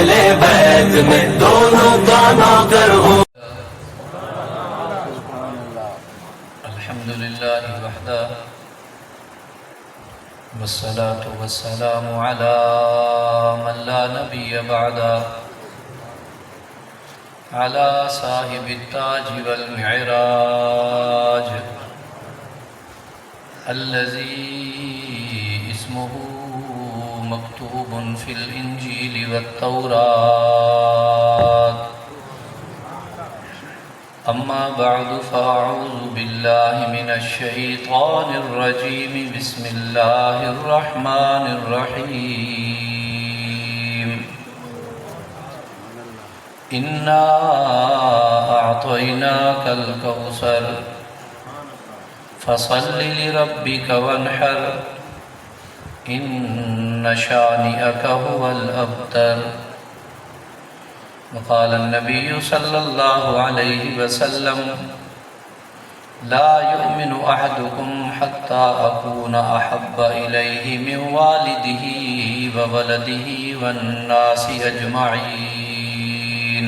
اہل بیت میں دونوں کا نوکر ہوں۔ الحمدللہ وحدہ والصلاة والسلام على من لا نبی بعدہ على صاحب التاج والمعراج الذي اسمه مكتوب في الإنجيل والتوراة أما بعد فأعوذ بالله من الشيطان الرجيم بسم الله الرحمن الرحيم إنا أعطيناك الكوثر فصل لربك وانحر إن شانئك هو الأبتر وقال النبي صلى الله عليه وسلم لا يؤمن أحدكم حتى أكون أحب إليه من والده وولده والناس أجمعين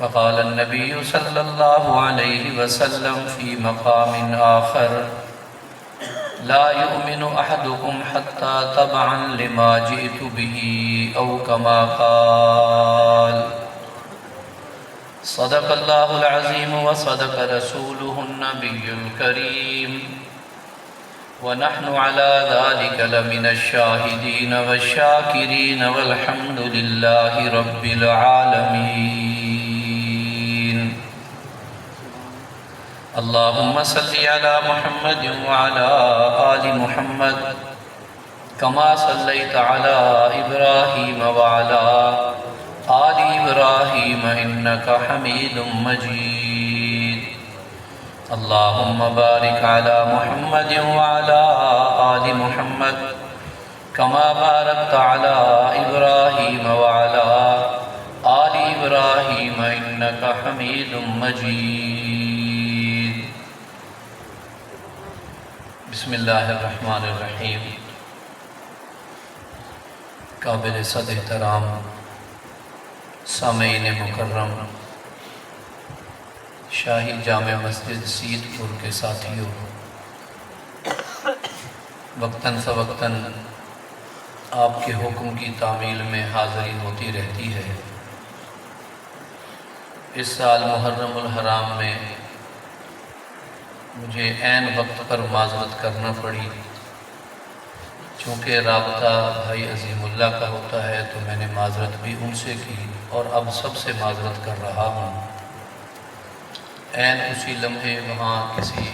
وقال النبي صلى الله عليه وسلم في مقام آخر لا يؤمن أحدكم حتى تبعا لما جئت به أو كما قال صدق الله العظيم وصدق رسوله النبي الكريم ونحن على ذلك لمن الشاهدين والشاكرين والحمد لله رب العالمين اللهم صل على محمد وعلى آل محمد كما صليت على إبراهيم وعلى آل إبراهيم إنك حميد مجيد اللهم بارك على محمد وعلى آل محمد كما باركت على إبراهيم وعلى آل إبراهيم إنك حميد مجيد بسم اللہ الرحمن الرحیم۔ قابل صد احترام سامعین مکرم، شاہی جامع مسجد سید پور کے ساتھیوں، وقتاً فوقتاً آپ کے حکم کی تعمیل میں حاضری ہوتی رہتی ہے۔ اس سال محرم الحرام میں مجھے عین وقت پر معذرت کرنا پڑی، چونکہ رابطہ بھائی عظیم اللہ کا ہوتا ہے تو میں نے معذرت بھی ان سے کی اور اب سب سے معذرت کر رہا ہوں۔ عین اسی لمحے وہاں کسی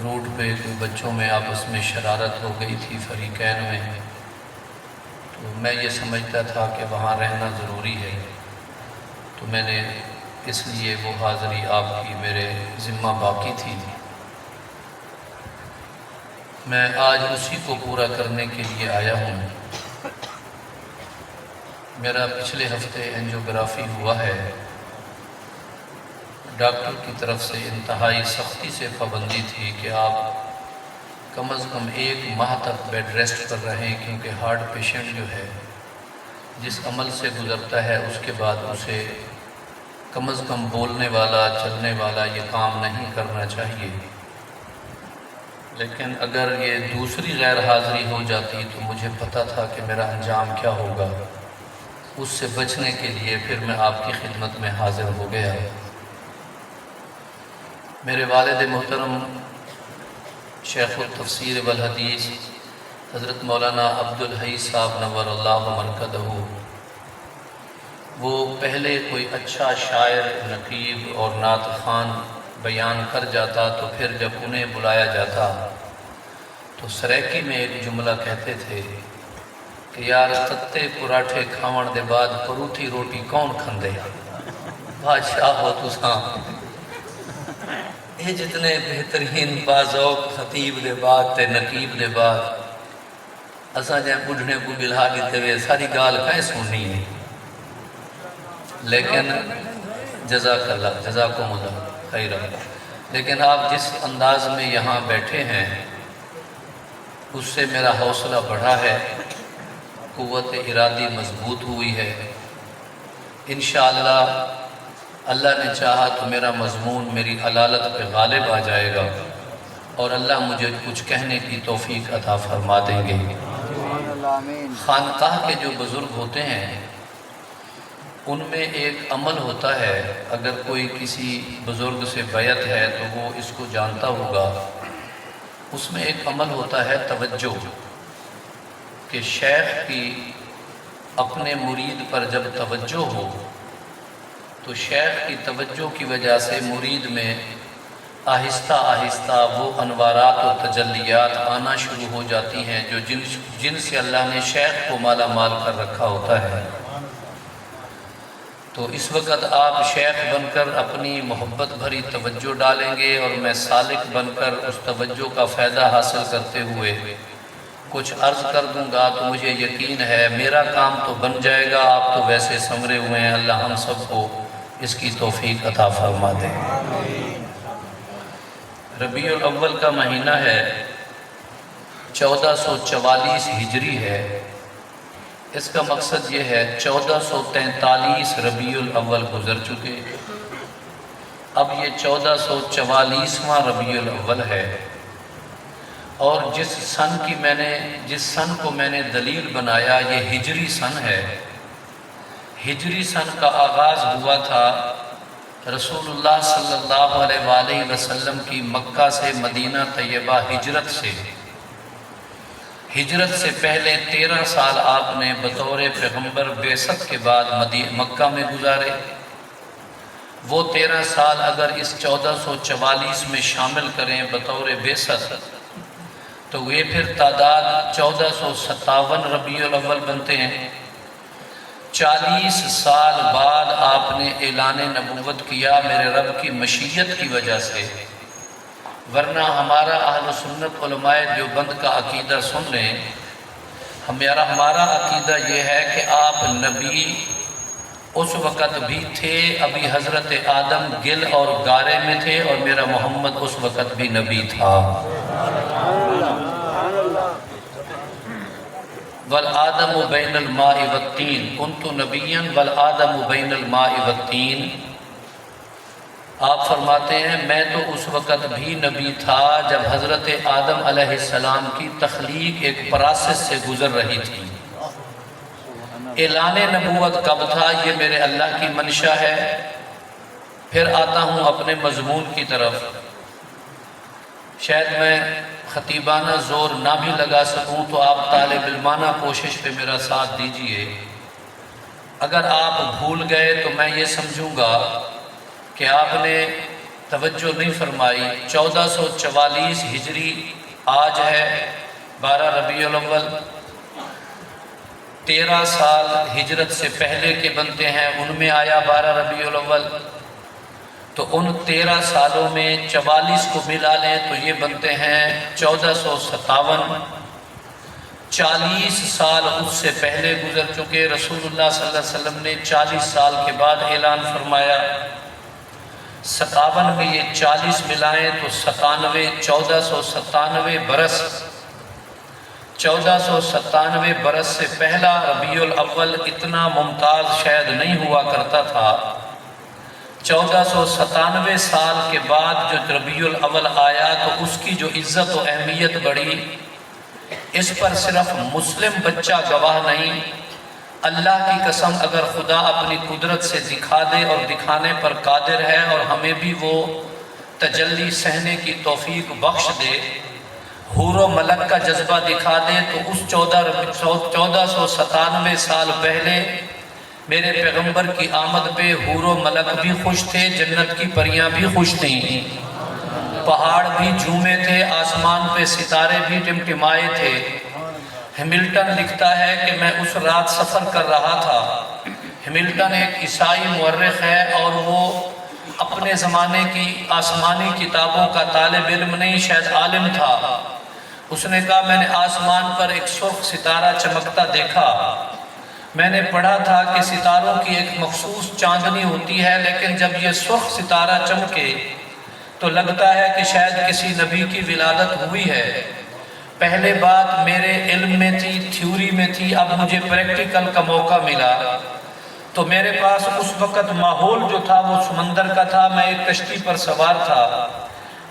روٹ پہ کوئی بچوں میں آپس میں شرارت ہو گئی تھی فریقین میں، تو میں یہ سمجھتا تھا کہ وہاں رہنا ضروری ہے، تو میں نے اس لیے وہ حاضری آپ کی میرے ذمہ باقی تھی۔ میں آج اسی کو پورا کرنے کے لیے آیا ہوں۔ میرا پچھلے ہفتے اینجیوگرافی ہوا ہے، ڈاکٹر کی طرف سے انتہائی سختی سے پابندی تھی کہ آپ کم از کم 1 ماہ تک بیڈ ریسٹ پر رہیں، کیونکہ ہارٹ پیشنٹ جو ہے جس عمل سے گزرتا ہے اس کے بعد اسے کم از کم بولنے والا چلنے والا یہ کام نہیں کرنا چاہیے، لیکن اگر یہ دوسری غیر حاضری ہو جاتی تو مجھے پتہ تھا کہ میرا انجام کیا ہوگا۔ اس سے بچنے کے لیے پھر میں آپ کی خدمت میں حاضر ہو گیا۔ میرے والد محترم شیخ التفسیر والحدیث حضرت مولانا عبدالحی صاحب نور اللہ مرکزہ، وہ پہلے کوئی اچھا شاعر، نقیب اور نعت خوان بیان کر جاتا تو پھر جب انہیں بلایا جاتا تو سریکی میں ایک جملہ کہتے تھے کہ یار تتے پراٹھے کھاون دے بعد پروٹھی روٹی کون کھندے، بادشاہ ہو تساں۔ یہ جتنے بہترین باذوق خطیب دے بعد تے نقیب دے بعد اساں جائیں بڑھنے کو بلہا دیتے ہوئے ساری گال کہیں سننی ہے، لیکن جزاک اللہ، جزاکم اللہ خیر۔ لیکن آپ جس انداز میں یہاں بیٹھے ہیں اس سے میرا حوصلہ بڑھا ہے۔ قوت ارادی مضبوط ہوئی ہے۔ انشاءاللہ اللہ نے چاہا تو میرا مضمون میری علالت پہ غالب آ جائے گا اور اللہ مجھے کچھ کہنے کی توفیق عطا فرما دیں گے۔ خانقاہ کے جو بزرگ ہوتے ہیں ان میں ایک عمل ہوتا ہے، اگر کوئی کسی بزرگ سے بیعت ہے تو وہ اس کو جانتا ہوگا، اس میں ایک عمل ہوتا ہے توجہ، کہ شیخ کی اپنے مرید پر جب توجہ ہو تو شیخ کی توجہ کی وجہ سے مرید میں آہستہ آہستہ وہ انوارات و تجلیات آنا شروع ہو جاتی ہیں جو جن سے اللہ نے شیخ کو مالا مال کر رکھا ہوتا ہے۔ تو اس وقت آپ شیخ بن کر اپنی محبت بھری توجہ ڈالیں گے اور میں سالک بن کر اس توجہ کا فائدہ حاصل کرتے ہوئے کچھ عرض کر دوں گا، تو مجھے یقین ہے میرا کام تو بن جائے گا، آپ تو ویسے سمرے ہوئے ہیں، اللہ ہم سب کو اس کی توفیق عطا فرما دے۔ ربیع الاول کا مہینہ ہے، 1444 ہجری ہے۔ اس کا مقصد یہ ہے 1443 ربیع الاول گزر چکے، اب یہ 1444واں ربیع الاول ہے، اور جس سن کو میں نے دلیل بنایا یہ ہجری سن ہے۔ ہجری سن کا آغاز ہوا تھا رسول اللہ صلی اللہ علیہ وآلہ وسلم کی مکہ سے مدینہ طیبہ ہجرت سے۔ ہجرت سے پہلے 13 سال آپ نے بطور پیغمبر بعثت کے بعد مکہ میں گزارے۔ وہ 13 سال اگر اس 1444 میں شامل کریں بطور بعثت تو وہ پھر تعداد 1457 ربیع الاول بنتے ہیں۔ 40 سال بعد آپ نے اعلان نبوت کیا میرے رب کی مشیت کی وجہ سے، ورنہ ہمارا اہل سنت علماء دیوبند کا عقیدہ سن لیں، ہمارا عقیدہ یہ ہے کہ آپ نبی اس وقت بھی تھے، ابھی حضرت آدم گل اور گارے میں تھے، اور میرا محمد اس وقت بھی نبی تھا۔ والآدم بین الماء والطین کنت نبیا والآدم بین الماء والطین۔ آپ فرماتے ہیں میں تو اس وقت بھی نبی تھا جب حضرت آدم علیہ السلام کی تخلیق ایک پراسس سے گزر رہی تھی۔ اعلان نبوت کب تھا یہ میرے اللہ کی منشا ہے۔ پھر آتا ہوں اپنے مضمون کی طرف۔ شاید میں خطیبانہ زور نہ بھی لگا سکوں تو آپ طالب علمانہ کوشش پہ میرا ساتھ دیجئے۔ اگر آپ بھول گئے تو میں یہ سمجھوں گا کہ آپ نے توجہ نہیں فرمائی۔ 1444 ہجری آج ہے 12 ربیع الاول، 13 سال ہجرت سے پہلے کے بنتے ہیں، ان میں آیا 12 ربیع الاول، تو ان 13 سالوں میں 44 کو ملا لیں تو یہ بنتے ہیں 1457۔ 40 سال اس سے پہلے گزر چکے، رسول اللہ صلی اللہ علیہ وسلم نے 40 سال کے بعد اعلان فرمایا۔ 57 میں یہ 40 ملائیں تو 97، 1497 برس۔ 1497 برس سے پہلا ربیع الاول اتنا ممتاز شاید نہیں ہوا کرتا تھا۔ 1497 سال کے بعد جو ربیع الاول آیا تو اس کی جو عزت و اہمیت بڑھی، اس پر صرف مسلم بچہ گواہ نہیں، اللہ کی قسم اگر خدا اپنی قدرت سے دکھا دے اور دکھانے پر قادر ہے اور ہمیں بھی وہ تجلی سہنے کی توفیق بخش دے، حور و ملک کا جذبہ دکھا دے، تو اس 1497 سال پہلے میرے پیغمبر کی آمد پہ حور و ملک بھی خوش تھے، جنت کی پریاں بھی خوش تھیں، پہاڑ بھی جھومے تھے، آسمان پہ ستارے بھی ٹمٹمائے تھے۔ ہیملٹن لکھتا ہے کہ میں اس رات سفر کر رہا تھا۔ ہیملٹن ایک عیسائی مورخ ہے اور وہ اپنے زمانے کی آسمانی کتابوں کا طالب علم نہیں، شاید عالم تھا۔ اس نے کہا میں نے آسمان پر ایک سرخ ستارہ چمکتا دیکھا، میں نے پڑھا تھا کہ ستاروں کی ایک مخصوص چاندنی ہوتی ہے، لیکن جب یہ سرخ ستارہ چمکے تو لگتا ہے کہ شاید کسی نبی کی ولادت ہوئی ہے۔ پہلے بات میرے علم میں تھی، تھیوری میں تھی، اب مجھے پریکٹیکل کا موقع ملا تو میرے پاس اس وقت ماحول جو تھا وہ سمندر کا تھا۔ میں ایک کشتی پر سوار تھا،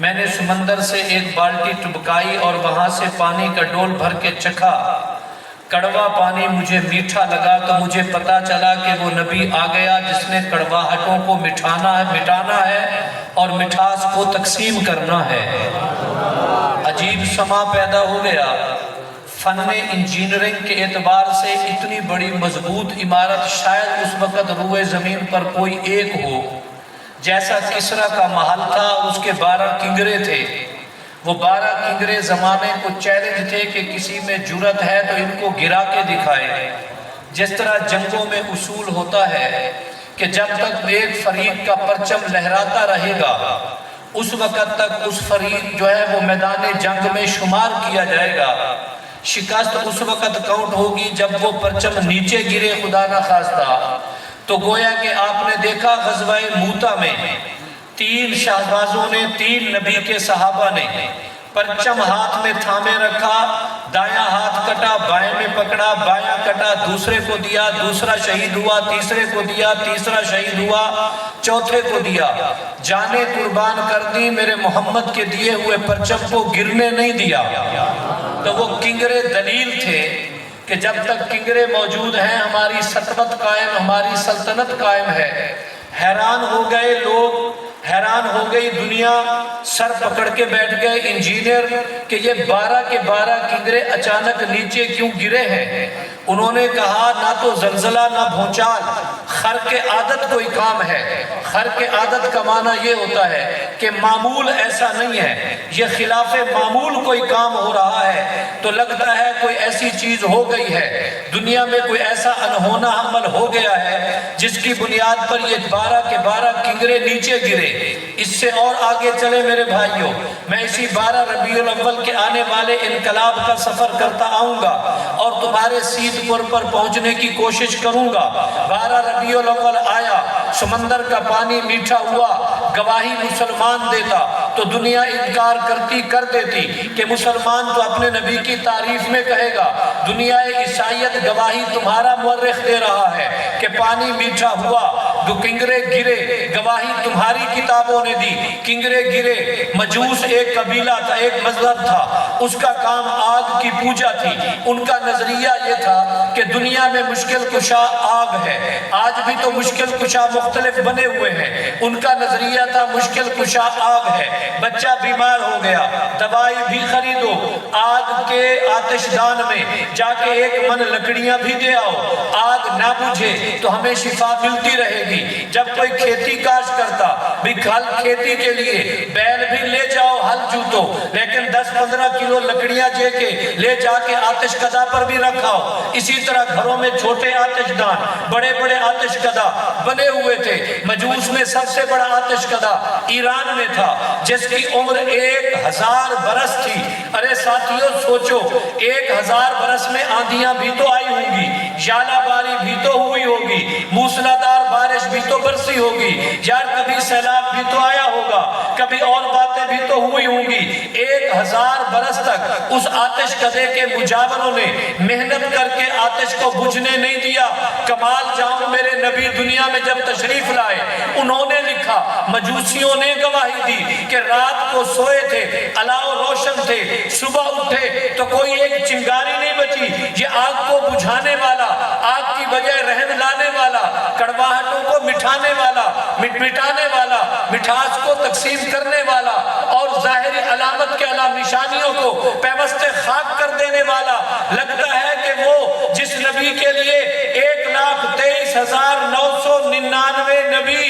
میں نے سمندر سے ایک بالٹی ٹبکائی اور وہاں سے پانی کا ڈول بھر کے چکھا۔ کڑوا پانی مجھے میٹھا لگا تو مجھے پتا چلا کہ وہ نبی آ گیا جس نے کڑواہٹوں کو مٹانا ہے اور مٹھاس کو تقسیم کرنا ہے۔ عجیب سما پیدا ہو گیا۔ فن انجینئرنگ کے اعتبار سے اتنی بڑی مضبوط عمارت شاید اس وقت روئے زمین پر کوئی ایک ہو۔ جیسا کسرا کا محل تھا، اس کے 12 کنگرے تھے۔ وہ 12 کنگرے زمانے کو چیلنج تھے کہ کسی میں جرت ہے تو ان کو گرا کے دکھائے۔ جس طرح جنگوں میں اصول ہوتا ہے کہ جب تک ایک فریق کا پرچم لہراتا رہے گا اس وقت تک اس فریق جو ہے وہ میدان جنگ میں شمار کیا جائے گا۔ شکست اس وقت کاؤنٹ ہوگی جب وہ پرچم نیچے گرے، خدا نہ خواستہ۔ تو گویا کہ آپ نے دیکھا غزوہ موتا میں 3 شہبازوں نے، 3 نبی کے صحابہ نے پرچم ہاتھ میں تھامے رکھا، دایاں ہاتھ کٹا، بائیں میں پکڑا، بایاں کٹا، دوسرے کو دیا، دوسرا شہید ہوا، تیسرے کو دیا، تیسرا شہید ہوا، چوتھے کو دیا۔ جانیں قربان کر دی، میرے محمد کے دیے ہوئے پرچم کو گرنے نہیں دیا۔ تو وہ کنگرے دلیل تھے کہ جب تک کنگرے موجود ہیں ہماری سطوت قائم، ہماری سلطنت قائم ہے۔ حیران ہو گئے لوگ، حیران ہو گئی دنیا، سر پکڑ کے بیٹھ گئے انجینئر کہ یہ 12 کے 12 کنگرے اچانک نیچے کیوں گرے ہیں۔ انہوں نے کہا نہ تو زلزلہ نہ بھونچال، خرق عادت کوئی کام ہے۔ خرق عادت کا معنی یہ ہوتا ہے کہ معمول ایسا نہیں ہے، یہ خلاف معمول کوئی کام ہو رہا ہے تو لگتا ہے کوئی ایسی چیز ہو گئی ہے، دنیا میں کوئی ایسا انہونا عمل ہو گیا ہے جس کی بنیاد پر یہ 12 کے 12 کنگرے نیچے گرے۔ اس سے اور آگے چلے میرے بھائیوں، میں اسی 12 ربیع الاول کے آنے والے انقلاب کا سفر کرتا آؤں گا اور تمہارے سید پور پر پہنچنے کی کوشش کروں گا۔ 12 ربیع الاول آیا، سمندر کا پانی میٹھا ہوا، گواہی مسلمان دیتا تو دنیا انکار کرتی کر دیتی کہ مسلمان تو اپنے نبی کی تعریف میں کہے گا، دنیا عیسائیت گواہی تمہارا مورخ دے رہا ہے کہ پانی میٹھا ہوا، 2 کنگرے گرے، گواہی تمہاری کتابوں نے دی، کنگرے گرے۔ مجوس ایک قبیلہ تھا، ایک مذہب تھا، اس کا کام آگ کی پوجا تھی۔ ان کا نظریہ یہ تھا کہ دنیا میں مشکل کشا آگ ہے، آج بھی تو مشکل کشا مختلف بنے ہوئے ہیں، ان کا نظریہ تھا مشکل کشا آگ ہے۔ بچہ بیمار ہو گیا، دوائی بھی خریدو، آگ کے آتش دان میں جا کے 1 من لکڑیاں بھی دے آؤ، آگ نہ بجھے تو ہمیں شفا ملتی رہے گی۔ جب کوئی کھیتی کاش کرتا بھی کھل کھیتی کے لیے بیل بھی لے جاؤ ہل جوتو، لیکن 10-15 کلو لکڑیاں لے جا کے آتش کدا پر بھی رکھاؤ۔ اسی طرح گھروں میں چھوٹے آتش دان، بڑے بڑے آتش کدا بنے ہوئے تھے۔ مجوس میں سب سے بڑا آتش کدا ایران میں تھا جس کی عمر 1000 برس تھی۔ ارے ساتھیوں سوچو، 1000 برس میں آندھیاں بھی تو آئی ہوں گی، ژالہ باری بھی تو ہوئی ہوگی، موسلادھار بارش بھی تو برسی ہوگی، یار کبھی سیلاب بھی تو آیا ہوگا، کبھی اور باتیں بھی تو ہوئی ہوں گی۔ 1000 برس تک اس آتش کدے کے مجاوروں نے محنت کر کے آتش کو بجھنے نہیں دیا۔ کمال جاؤں میرے نبی دنیا میں جب تشریف لائے، انہوں نے لکھا، مجوسیوں نے گواہی دی کہ رات کو سوئے تھے، الاؤ روشن تھے، صبح اٹھے تو کوئی ایک چنگاری نہیں بچی۔ یہ آگ کو بجھانے والا، آگ کی بجائے رہن لانے والا، کڑواہٹوں کو مٹھانے والا، مٹانے والا، مٹھاس کو تقسیم کرنے والا اور ظاہری علامت کے علاوہ نشانیوں کو پیوست خاک کر دینے والا، لگتا ہے کہ وہ جس نبی کے لیے 1,23,999 نبی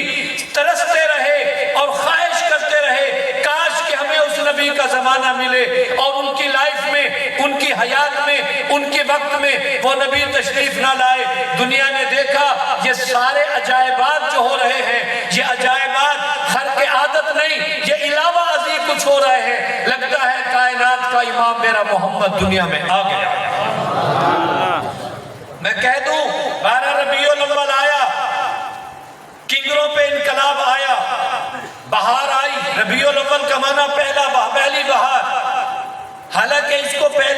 ترستے رہے اور خواہش کرتے رہے کاش کہ ہمیں اس نبی کا زمانہ ملے اور ان کی لائف میں، ان کی حیات میں، ان کے وقت میں وہ نبی تشریف نہ لائے۔ دنیا نے دیکھا یہ سارے عجائبات جو ہو رہے ہیں، یہ عجائبات خرق عادت نہیں، یہ علاوہ ازیں کچھ ہو رہے ہیں۔ لگتا ہے کائنات کا امام میرا محمد دنیا میں آ گیا۔ میں کہہ دوں 12 ربیع الاول آیا، کنگروں پہ انقلاب آیا، بہار آئی۔ ربیع الاول کا معنی پہلی بہار، حالانکہ اس کو پہلی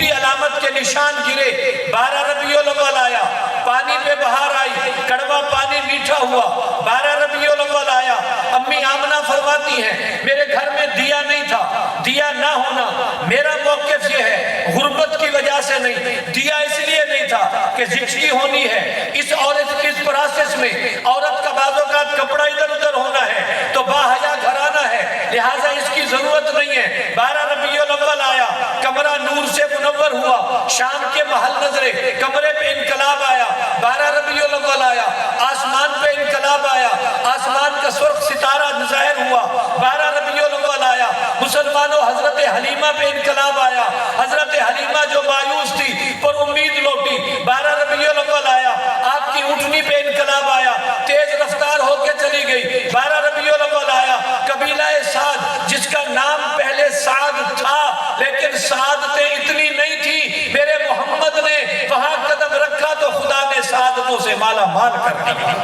جھوٹی علامت کے نشان گرے، 12 ربیع الاول آیا، پانی پہ بہار آئی، کڑوا پانی میٹھا ہوا، 12 ربیع الاول آیا۔ امی آمنہ فرماتی ہیں میرے گھر میں دیا نہیں تھا، دیا نہ ہونا میرا موقف یہ ہے غربت کی وجہ سے نہیں، دیا اس لیے نہیں تھا کہ زچگی ہونی ہے، اس عورت اس پروسیس میں عورت کا بعض اوقات کپڑا ادھر ادھر ہونا ہے تو باحیا گھرانہ ہے، لہٰذا اس کی ضرورت نہیں ہے۔ 12 ربیع الاول آیا، کمرہ نور سے منور ہوا، شام کے محل نظرے، کمرے پہ انقلاب آیا۔ 12 ربیع الاول آیا، آسمان پہ انقلاب آیا، آسمان کا سرخ ستارہ ظاہر ہوا۔ 12 ربیع الاول آیا، مسلمانوں حضرت حلیمہ پہ انقلاب آیا، حضرت حلیمہ جو مایوس تھی پر امید لوٹی۔ 12 ربیع الاول آیا، آپ کی اونٹنی پہ انقلاب آیا، تیز رفتار ہو کے چلی گئی۔ 12 ربیع الاول آیا، قبیلہ سعد جس کا نام پہلے سعد تھا لیکن سعادتیں اتنی نہیں تھی، میرے محمد نے وہاں قدم رکھا تو خدا نے سعادتوں سے مالا مال کر دیا۔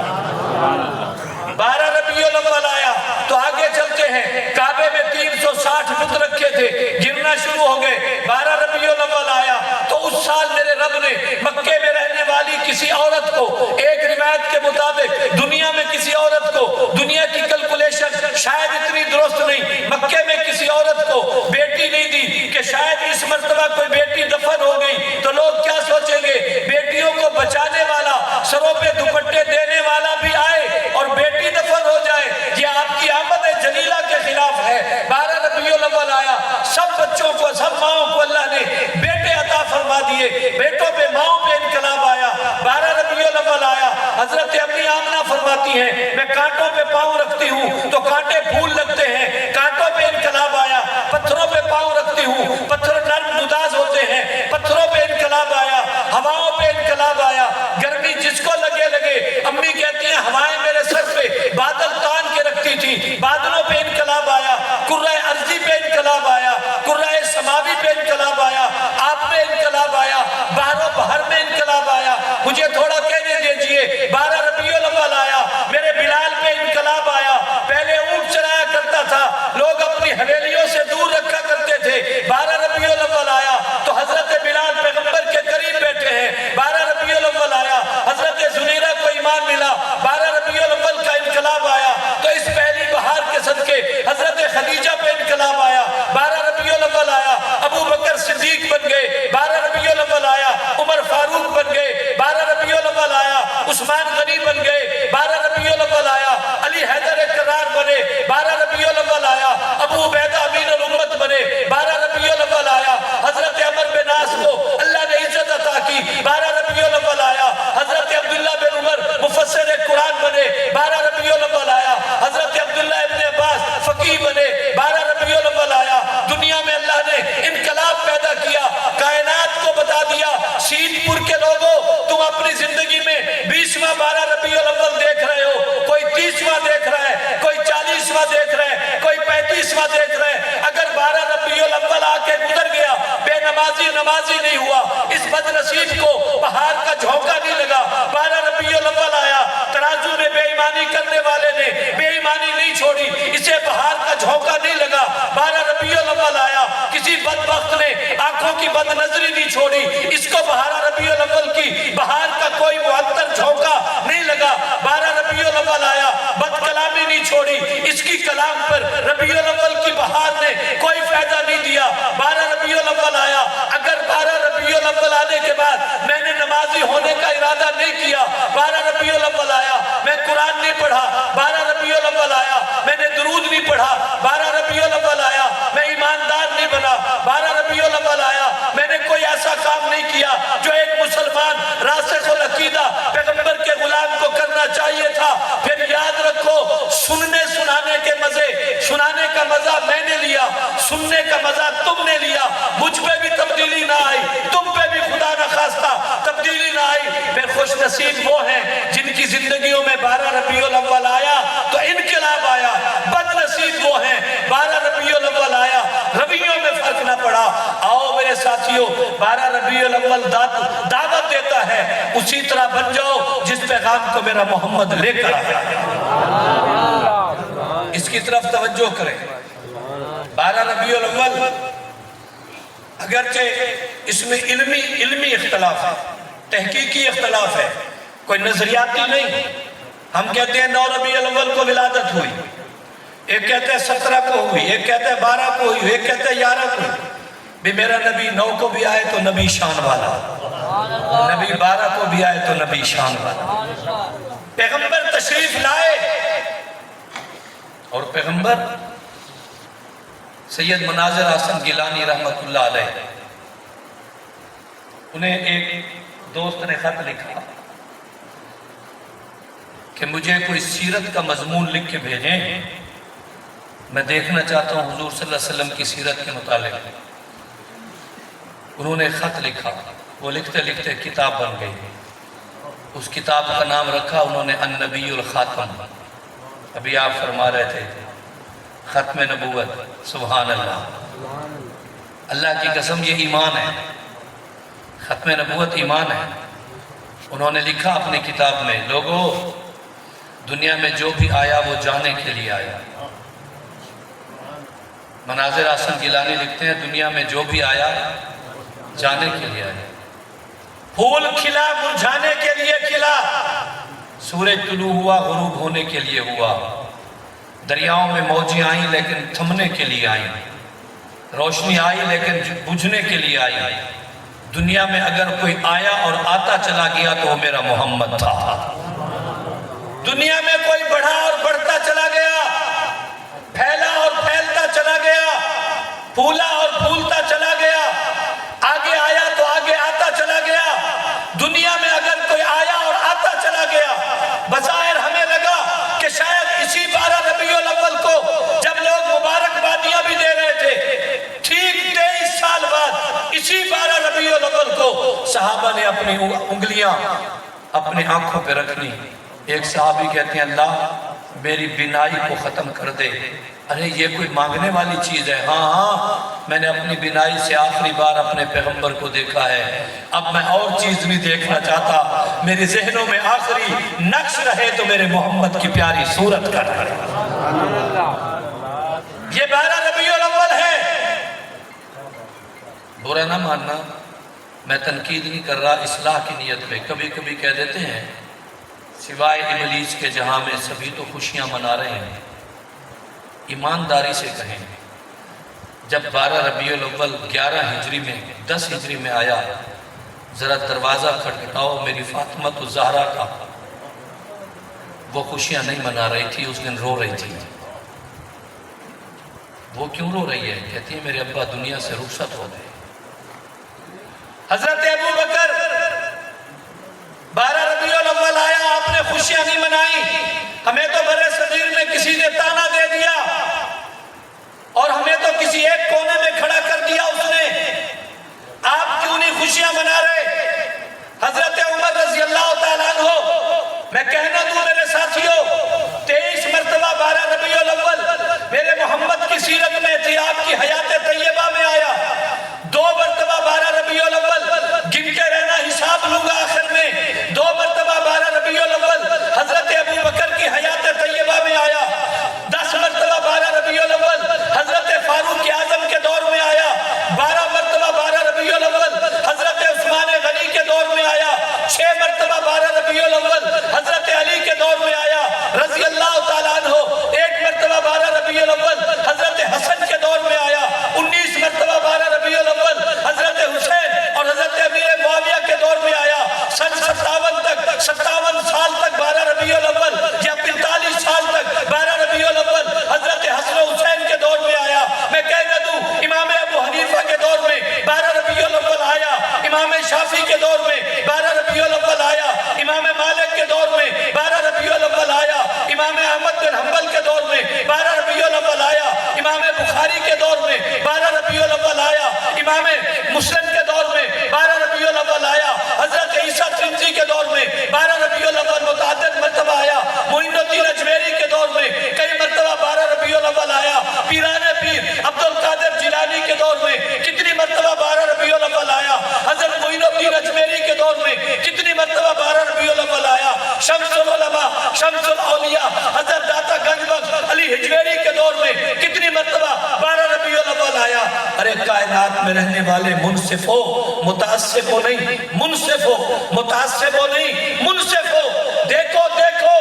12 ربیع الاول آیا تو آگے چلتے ہیں، کعبے میں 360 بت رکھے تھے، گرنا شروع ہو گئے۔ 12 ربیع الاول آیا تو اس سال میرے رب نے مکے میں رہنے والی کسی عورت کو، ایک روایت کے مطابق دنیا میں کسی عورت کو، دنیا کی کیلکولیشن شاید اتنی درست نہیں، مکے میں کسی عورت کو بیٹی نہیں دی کہ شاید اس مرتبہ کوئی بیٹی دفن ہو گئی تو لوگ کیا سوچیں گے، بیٹیوں کو بچانے والا، سروں پہ دوپٹے دینے والا بھی آئے اور بیٹی دفن ہو جائے، یہ آپ کی آمد جلیلہ کے خلاف ہے۔ 12 ربیع الاول آیا، سب بچوں کو، سب ماؤں کو اللہ نے بیٹے عطا فرما دیے، بیٹوں پہ ماؤں پہ انقلاب آیا۔ 12 ربیع الاول آیا، حضرت امی آمنہ فرماتی ہیں میں کانٹوں پہ پاؤں رکھتی ہوں تو کانٹے پھول لگتے ہیں، کانٹوں پہ انقلاب آیا، پتھروں پہ پاؤں رکھتی ہوں، پتھر نرم گداز ہوتے ہیں، پتھروں پہ انقلاب آیا، ہواؤں پہ انقلاب آیا، گرمی جس کو لگے لگے۔ امی کہتی ہیں ہوائیں میرے سر پہ بادل تان کے رکھتی تھی، بادلوں پہ انقلاب آیا، کرۂ ارضی پہ انقلاب آیا، کرۂ سماوی پہ انقلاب آیا، آپ میں انقلاب آیا، بحر و بحر میں انقلاب آیا۔ مجھے تھوڑا کہنے دیجئے، 12 ربیع الاول آیا، میرے بلال پہ انقلاب آیا، پہلے اونٹ چلایا کرتا تھا، لوگ اپنی حویلیوں سے دور رکھا کرتے تھے۔ 12 ربیع الاول آیا تو حضرت بلال پیغمبر کے قریب بیٹھے ہیں۔ 12 ربیع الاول آیا، حضرت زنیرہ کو ایمان ملا۔ 12 ربیع الاول کا انقلاب آیا تو اس پہلی بہار کے صدقے حضرت خدیجہ پہ انقلاب آیا۔ 12 ربیع الاول آیا، ابو بکر صدیق بن گئے۔ 12 ربیع الاول آیا، عمر فاروق بن گئے۔ 12 ربیع الاول آیا، عثمان غنی بن گئے۔ 12 ربیع الاول آیا، علی حیدر کرار بنے۔ 12 ربیع الاول آیا، ابو عبیدہ امین الامت بنے۔ 12 ربیع الاول آیا، حضرت عمر بن عاص کو اللہ نے عزت عطا کی۔ 12 ربیع الاول آیا، حضرت عبداللہ بن عمر مفسر قرآن بنے۔ 12 ربیع الاول آیا، حضرت عبداللہ ابن عباس فقیہ بنے۔ 12 ربیع الاول آیا، دنیا میں اللہ نے انقلاب پیدا کیا، کائنات کو بتا دیا سید پور کے لوگوں تم اپنی زندگی میں 20واں 12 ربیع الاول دیکھ رہے ہو، کوئی 30واں دیکھ رہا ہے، کوئی 40واں دیکھ رہا ہے، کوئی 35واں دیکھ رہا ہے۔ اگر 12 ربیع الاول آ کے گزر گیا، بے نمازی نمازی نہیں ہوا، اس بد نصیب کو بہار کا جھونکا نہیں لگا۔ 12 ربیع الاول آیا، ترازو میں بے ایمانی کرنے والے نے بے ایمانی نہیں چھوڑی، اسے بہار کا جھونکا نہیں لگا۔ 12 ربیع الاول آیا، کسی بدبخت نے آنکھوں کی بد نظری نہیں چھوڑی، اس کو 12 ربیع الاول کی بہار کا کوئی معطر جھونکا نہیں لگا۔ 12 ربیع الاول آیا، بد کلامی نہیں چھوڑی، اس کی کلام پر ربیع الاول کی بہار نے کوئی فائدہ نہیں دیا۔ 12 ربیع الاول آیا، اگر 12 ربیع الاول آنے کے بعد میں نے نمازی ہونے کا ارادہ نہیں کیا، 12 ربیع الاول آیا میں قرآن نہیں پڑھا، 12 ربیع الاول آیا میں نے درود نہیں پڑھا، 12 ربیع الاول آیا میں ایماندار نہیں بنا، 12 ربیع الاول آیا میں نے کوئی ایسا کام نہیں کیا جو ایک مسلمان راسخ العقیدہ پیغمبر کے غلام کو کرنا چاہیے تھا۔ پھر یاد رکھو، سننے سنانے کے مزے، سنانے کا مزہ میں نے لیا، سننے کا مزہ تم نے لیا، مجھ پہ بھی تبدیلی نہ آئی، تم پہ بھی خدا نہ خواستہ تبدیلی نہ آئی۔ پھر خوش نصیب وہ ہیں جن کی زندگیوں میں 12 ربیع الاول آیا تو انقلاب آیا، بد نصیب وہ ہیں 12 ربیع الاول آیا رویوں میں فرق نہ پڑا۔ آؤ میرے ساتھیوں، 12 ربیع الاول دعوت دیتا ہے، اسی طرح بن جاؤ جس پیغام کو میرا محمد لے کر آیا۔ اس کی طرف توجہ کریں۔ 12 ربیع الاول اگرچہ اس میں علمی اختلاف ہے، تحقیقی اختلاف ہے، کوئی نظریاتی نہیں۔ ہم کہتے ہیں 9 ربیع الاول کو ولادت ہوئی، ایک کہتے ہیں 17 کو ہوئی، ایک کہتے ہیں 12 کو ہوئی، ایک کہتے ہیں 11 کو ہوئی۔ بھی میرا نبی 9 کو بھی آئے تو نبی شان والا، نبی 12 کو بھی آئے تو نبی شان والا۔ پیغمبر تشریف لائے اور پیغمبر سید مناظر حسن گیلانی رحمت اللہ علیہ، انہیں ایک دوست نے خط لکھا کہ مجھے کوئی سیرت کا مضمون لکھ کے بھیجیں، میں دیکھنا چاہتا ہوں حضور صلی اللہ علیہ وسلم کی سیرت کے متعلق۔ انہوں نے خط لکھا، وہ لکھتے لکھتے کتاب بن گئی۔ اس کتاب کا نام رکھا انہوں نے النبی الخاتم۔ ابھی آپ فرما رہے تھے ختم نبوت، سبحان اللہ، اللہ کی قسم یہ ایمان ہے، ختم نبوت ایمان ہے۔ انہوں نے لکھا اپنی کتاب میں، لوگوں دنیا میں جو بھی آیا وہ جانے کے لیے آیا۔ مناظر حسن گیلانی لکھتے ہیں دنیا میں جو بھی آیا جانے کے لیے آیا۔ پھول کھلا مرجھانے کے لیے کھلا، سورج طلوع ہوا غروب ہونے کے لیے ہوا، دریاؤں میں موجیں آئیں لیکن تھمنے کے لیے آئیں، روشنی آئی لیکن بجھنے کے لیے آئی۔ دنیا میں اگر کوئی آیا اور آتا چلا گیا تو وہ میرا محمد تھا۔ دنیا میں کوئی بڑھا اور بڑھتا چلا گیا، پھیلا اور پھیلتا چلا گیا، پھولا اور پھولتا چلا گیا، آگے آیا تو آگے آتا چلا گیا۔ دنیا میں اگر کوئی آیا اور آتا چلا گیا، بظاہر ہمیں لگا کہ شاید اسی 12 ربیع الاول کو جب لوگ مبارکبادیاں بھی دے رہے تھے، ٹھیک 23 سال بعد اسی 12 ربیع الاول کو صحابہ نے اپنی انگلیاں اپنی آنکھوں پہ رکھنی۔ ایک صحابی کہتے ہیں اللہ میری بینائی کو ختم کر دے۔ ارے یہ کوئی مانگنے والی چیز ہے؟ ہاں میں نے اپنی بینائی سے آخری بار اپنے پیغمبر کو دیکھا ہے، اب میں اور چیز نہیں دیکھنا چاہتا، میرے ذہنوں میں آخری نقش رہے تو میرے محمد کی پیاری صورت کا رہے۔ یہ 12 ربیع الاول ہے۔ برا نہ ماننا، میں تنقید نہیں کر رہا، اصلاح کی نیت میں۔ کبھی کبھی کہہ دیتے ہیں سوائے ابلیس کے جہاں میں سبھی تو خوشیاں منا رہے ہیں۔ ایمانداری سے کہیں، جب 12 ربیع الاول 11 ہجری میں 10 ہجری میں آیا، ذرا دروازہ کھٹکھٹاؤ میری فاطمہ الزہرا کا، وہ خوشیاں نہیں منا رہی تھی، اس دن رو رہی تھی۔ وہ کیوں رو رہی ہے؟ کہتی ہے میرے ابا دنیا سے رخصت ہو گئے۔ حضرت ابو بکر 12 ربیع الاول آیا، آپ نے خوشیاں نہیں منائی، ہمیں تو برے صغیر میں کسی نے تانا دے دیا اور ہمیں تو کسی ایک کونے میں کھڑا کر دیا اس نے، آپ کیوں نہیں خوشیاں منا رہے؟ حضرت عمر رضی اللہ تعالیٰ عنہ، میں کہنا دوں میرے ساتھیوں، 23 مرتبہ 12 ربیع الاول میرے محمد کی سیرت میں تھی، آپ کی حیات طیبہ میں آیا۔ 2 مرتبہ 12 ربیع الاول گن کے رہنا، حساب لوں گا آخر میں، 2 مرتبہ 12 ربیع الاول حضرت ابو بکر کی حیات طیبہ میں آیا۔ 10 مرتبہ 12 ربیع الاول حضرت فاروق اعظم کے دور میں آیا۔ 12 مرتبہ 12 ربیع الاول حضرت عثمان غنی کے دور میں آیا۔ 6 مرتبہ 12 ربیع الاول حضرت علی کے دور میں آیا رضی اللہ تعالیٰ عنہ۔ 1 مرتبہ 12 ربیع الاول حضرت حسن کے دور میں آیا۔ 19 مرتبہ 12 ربیع الاول حضرت حسین اور حضرت امیر معاویہ کے دور میں آیا۔ سن 57 سال تک 12 ربیع الاول یا 45 سال تک 12 ربیع الاول حضرت حسن و حسین کے دور میں آیا۔ میں کہنا دوں امام ابو حنیفہ کے دور میں 12 ربیع الاول آیا، امام شافعی کے دور میں 12 ربیع الاول آیا، امام مالک کے دور میں 12 ربیع الاول آیا، امام احمد بن حنبل کے دور میں 12 ربیع الاول آیا، امام بخاری کے دور میں 12 ربیع الاول آیا، امام مسلم کے دور میں 12 ربیع الاول آیا، حضرت عیسیٰ ترمذی کے دور میں 12 ربیع الاول متعدد مرتبہ آیا، معین الدین اجمیری کے دور میں کئی مرتبہ 12 ربیع الاول آیا، پیران پیر عبد القادر جیلانی کے دور میں کتنی مرتبہ 12 ربیع الاول آیا، حضرت معین الدین اجمیری کے دور میں کتنی مرتبہ 12 ربیع الاول آیا، شمس العلماء شمس الاولیاء حضرت داتا گنج بخش علی حجویری کے دور میں کتنی مرتبہ 12 ربیع الاول آیا۔ ارے کائنات میں رہنے والے منصف ہو، متعصب ہو نہیں، منصف ہو، متعصب ہو نہیں، منصف ہو۔ دیکھو دیکھو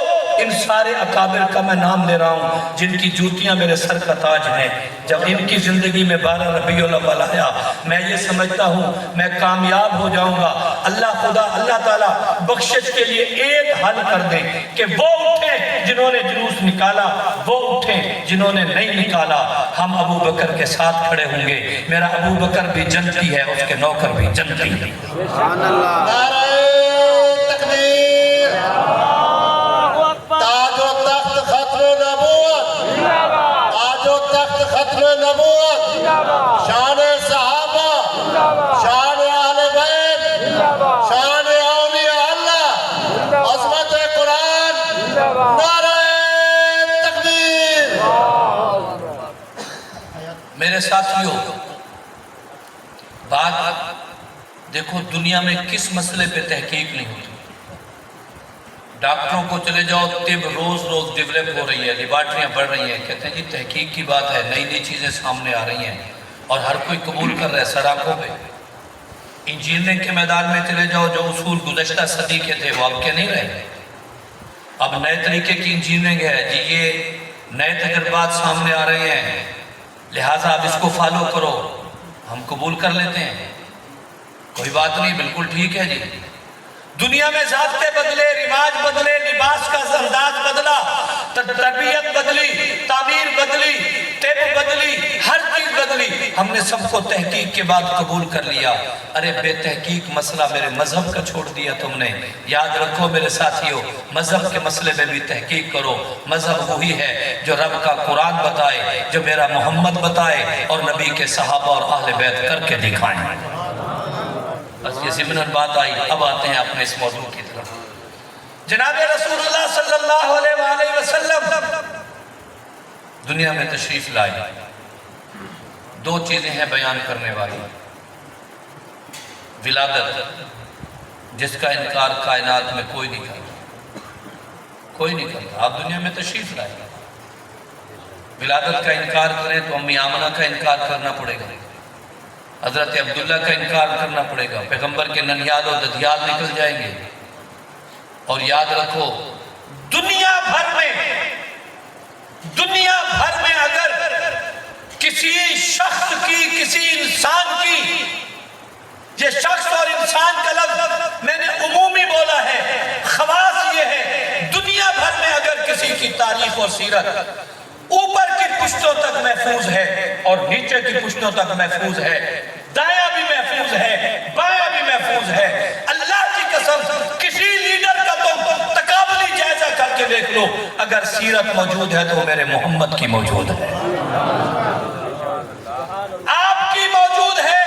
ان سارے اکابر کا میں نام لے رہا ہوں جن کی جوتیاں میرے سر کا تاج ہیں، جب ان کی زندگی میں 12 ربیع الاول آیا میں یہ سمجھتا ہوں میں کامیاب ہو جاؤں گا۔ اللہ تعالیٰ بخشش کے لیے ایک حل کر دیں کہ وہ اٹھیں جنہوں نے جلوس نکالا، وہ اٹھیں جنہوں نے نہیں نکالا۔ ہم ابو بکر کے ساتھ کھڑے ہوں گے، میرا ابو بکر بھی جنتی ہے، اس کے نوکر بھی جنتی ہے۔ نعرہ تکبیر، تاج و تخت ختم نبوت، تاج و تخت ختم نبوت، شان صحابہ، شان اہل بیت، شان اولیاء اللہ، عظمت قرآن، نعرہ تکبیر۔ میرے ساتھیوں، بات دیکھو دنیا میں کس مسئلے پہ تحقیق نہیں ہوتی۔ ڈاکٹروں کو چلے جاؤ، طب روز روز ڈیولپ ہو رہی ہے، لیبارٹریاں بڑھ رہی ہیں، کہتے ہیں جی تحقیق کی بات ہے، نئی نئی چیزیں سامنے آ رہی ہیں اور ہر کوئی قبول کر رہا ہے سراخوں پہ۔ انجینئرنگ کے میدان میں چلے جاؤ، جو اصول گزشتہ صدی کے تھے وہ اب کے نہیں رہے، اب نئے طریقے کی انجینئرنگ ہے جی، یہ نئے تجربات سامنے آ رہے ہیں، لہٰذا اب اس کو فالو کرو۔ ہم قبول کر لیتے ہیں، کوئی بات نہیں، بالکل ٹھیک ہے جی۔ دنیا میں ضابطے بدلے، رواج بدلے، لباس کا انداز بدلا، تربیت بدلی، تعمیر بدلی، طب بدلی، ہر چیز بدلی، ہم نے سب کو تحقیق کے بعد قبول کر لیا۔ ارے بے تحقیق مسئلہ میرے مذہب کا چھوڑ دیا تم نے۔ یاد رکھو میرے ساتھیوں، مذہب کے مسئلے میں بھی تحقیق کرو۔ مذہب وہی ہے جو رب کا قرآن بتائے، جو میرا محمد بتائے اور نبی کے صحابہ اور اہل بیت کر کے دکھائیں۔ بس یہ ضمناً بات آئی، اب آتے ہیں اپنے اس موضوع کی طرف۔ جناب رسول اللہ صلی اللہ علیہ وآلہ وسلم دنیا میں تشریف لائے، دو چیزیں ہیں بیان کرنے والی۔ ولادت، جس کا انکار کائنات میں کوئی نہیں کرتا، کوئی نہیں کرتا۔ آپ دنیا میں تشریف لائے، ولادت کا انکار کریں تو امی آمنہ کا انکار کرنا پڑے گا، حضرت عبداللہ کا انکار کرنا پڑے گا، پیغمبر کے ننیال و ددیال نکل جائیں گے۔ اور یاد رکھو دنیا بھر میں اگر کسی شخص کی، کسی انسان کی، یہ شخص اور انسان کا لفظ میں نے عمومی بولا ہے، خواص یہ ہے، دنیا بھر میں اگر کسی کی تاریخ اور سیرت اوپر کی پشتوں تک محفوظ ہے اور نیچے کی پشتوں تک محفوظ ہے، دایاں بھی محفوظ ہے، بایاں بھی محفوظ ہے، اللہ کی قسم کسی لیڈر کا تم تقابلی جائزہ کر کے دیکھ لو، اگر سیرت موجود ہے تو میرے محمد کی موجود ہے، آپ کی موجود ہے۔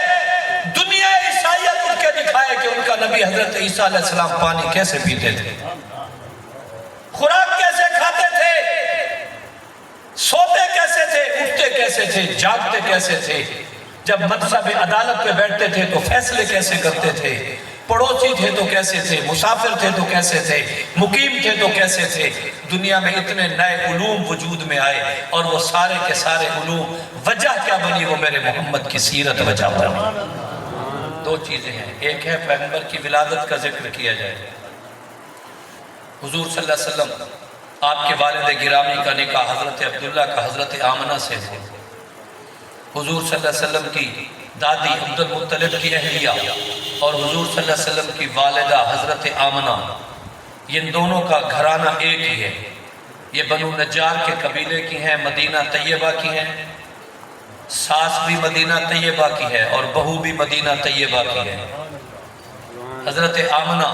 دنیا عیسائیت اٹھ کے دکھائے کہ ان کا نبی حضرت عیسیٰ علیہ السلام پانی کیسے پیتے تھے، خوراک کیسے کھاتے تھے، سوتے کیسے تھے، اٹھتے کیسے تھے، جاگتے کیسے تھے، جب منصب عدالت پہ بیٹھتے تھے تو فیصلے کیسے کرتے تھے، پڑوسی تھے تو کیسے تھے، مسافر تھے تو کیسے تھے، مقیم تھے تو کیسے تھے۔ دنیا میں اتنے نئے علوم وجود میں آئے اور وہ سارے کے سارے علوم وجہ کیا بنی؟ وہ میرے محمد کی سیرت وجہ بنی۔ دو چیزیں ہیں، ایک ہے پیغمبر کی ولادت کا ذکر کیا جائے، حضور صلی اللہ علیہ وسلم آپ کے والد گرامی کا نکاح حضرت عبداللہ کا حضرت آمنہ سے تھے، حضور صلی اللہ علیہ وسلم کی دادی عبد المطلب کی اہلیہ اور حضور صلی اللہ علیہ وسلم کی والدہ حضرت آمنہ، ان دونوں کا گھرانہ ایک ہی ہے، یہ بنو نجار کے قبیلے کی ہیں، مدینہ طیبہ کی ہیں، ساس بھی مدینہ طیبہ کی ہے اور بہو بھی مدینہ طیبہ کی ہے۔ حضرت آمنہ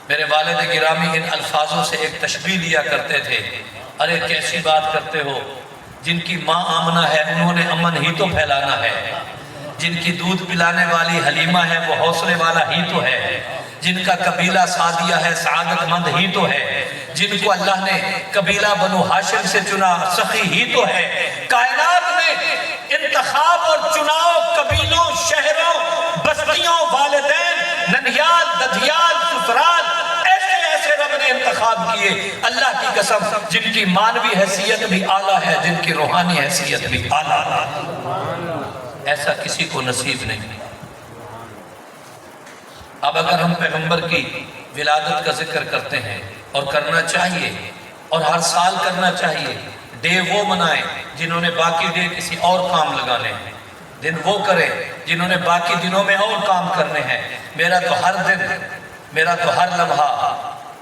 میرے والد گرامی ان الفاظوں سے ایک تشبیہ لیا کرتے تھے، ارے کیسی بات کرتے ہو، جن کی ماں آمنہ ہے انہوں نے امن ہی تو پھیلانا ہے، جن کی دودھ پلانے والی حلیمہ ہے وہ حوصلے والا ہی تو ہے، جن کا قبیلہ سعدیہ ہے سعادت مند ہی تو ہے، جن کو اللہ نے قبیلہ بنو ہاشم سے چنا سخی ہی تو ہے۔ کائنات میں انتخاب اور چناؤ قبیلوں، شہروں، بستیوں، والدین، ننیال، ددیال، سسرال، ایسے رب نے انتخاب کیے، اللہ کی قسم جن کی مانوی حیثیت بھی اعلیٰ ہے، جن کی روحانی حیثیت بھی اعلیٰ ہے۔ ایسا کسی کو نصیب نہیں۔ اب اگر ہم پیغمبر کی ولادت کا ذکر کرتے ہیں، اور کرنا چاہیے اور ہر سال کرنا چاہیے، ڈے وہ منائیں جنہوں نے باقی ڈے کسی اور کام لگانے ہیں، دن وہ کریں جنہوں نے باقی دنوں میں اور کام کرنے ہیں۔ میرا تو ہر دن، میرا تو ہر لمحہ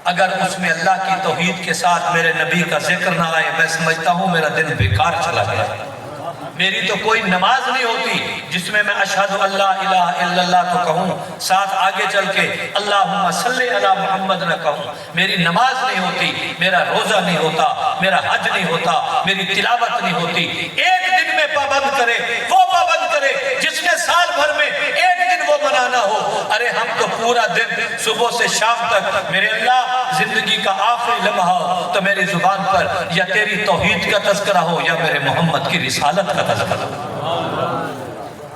اگر اس میں اللہ کی توحید کے ساتھ میرے نبی کا ذکر نہ آئے، میں سمجھتا ہوں میرا دن بیکار چلا گیا۔ میری تو کوئی نماز نہیں ہوتی جس میں اشہد اللہ الہ الا اللہ تو کہوں، ساتھ آگے چل کے اللہم صلی علی محمد نہ کہوں۔ میری نماز نہیں ہوتی، میرا روزہ نہیں ہوتا، میرا حج نہیں ہوتا، میری تلاوت نہیں ہوتی۔ ایک دن میں پابند کرے، وہ پابند کرے جس نے سال بھر میں ایک دن وہ منانا ہو۔ ارے ہم تو پورا دن صبح سے شام تک، میرے اللہ زندگی کا آخری لمحہ ہو تو میری زبان پر یا تیری توحید کا تذکرہ ہو یا میرے محمد کی رسالت کا تذکرہ ہو۔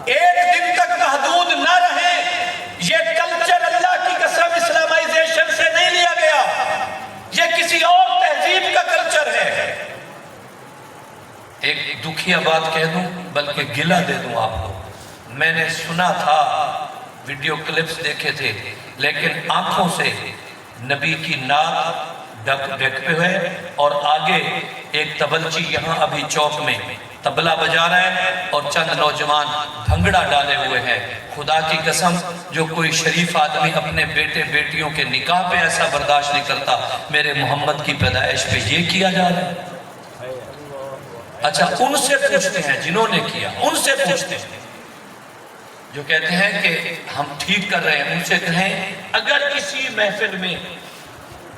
ایک دن تک محدود نہ رہے۔ یہ کلچر اللہ کی قسم اسلامائزیشن سے نہیں لیا گیا، یہ کسی اور تہذیب کا کلچر ہے۔ ایک دکھیا بات کہہ دوں بلکہ گلہ دے دوں آپ کو، میں نے سنا تھا، ویڈیو کلپس دیکھے تھے، لیکن آنکھوں سے نبی کی ناک ڈھکے ہوئے اور آگے ایک تبلچی یہاں ابھی چوک میں تبلہ بجا رہا ہے اور چند نوجوان بھنگڑا ڈالے ہوئے ہیں۔ خدا کی قسم جو کوئی شریف آدمی اپنے بیٹے بیٹیوں کے نکاح پہ ایسا برداشت نہیں کرتا، میرے محمد کی پیدائش پہ یہ کیا جا رہا ہے۔ اچھا ان سے پوچھتے ہیں جنہوں نے کیا، ان سے پوچھتے ہیں جو کہتے ہیں کہ ہم ٹھیک کر رہے ہیں، ان سے کہیں اگر کسی محفل میں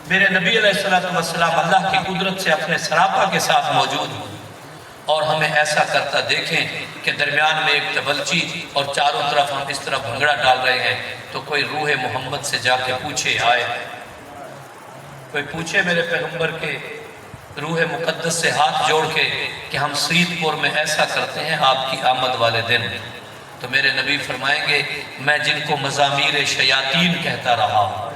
میرے نبی علیہ السلام اللہ کی قدرت سے اپنے سراپا کے ساتھ موجود ہوں اور ہمیں ایسا کرتا دیکھیں کہ درمیان میں ایک تبلچی اور چاروں طرف ہم اس طرح بھنگڑا ڈال رہے ہیں، تو کوئی روح محمد سے جا کے پوچھے، آئے کوئی پوچھے میرے پیغمبر کے روح مقدس سے ہاتھ جوڑ کے کہ ہم سید پور میں ایسا کرتے ہیں آپ کی آمد والے دن، تو میرے نبی فرمائیں گے میں جن کو مزامیر شیاطین کہتا رہا ہوں،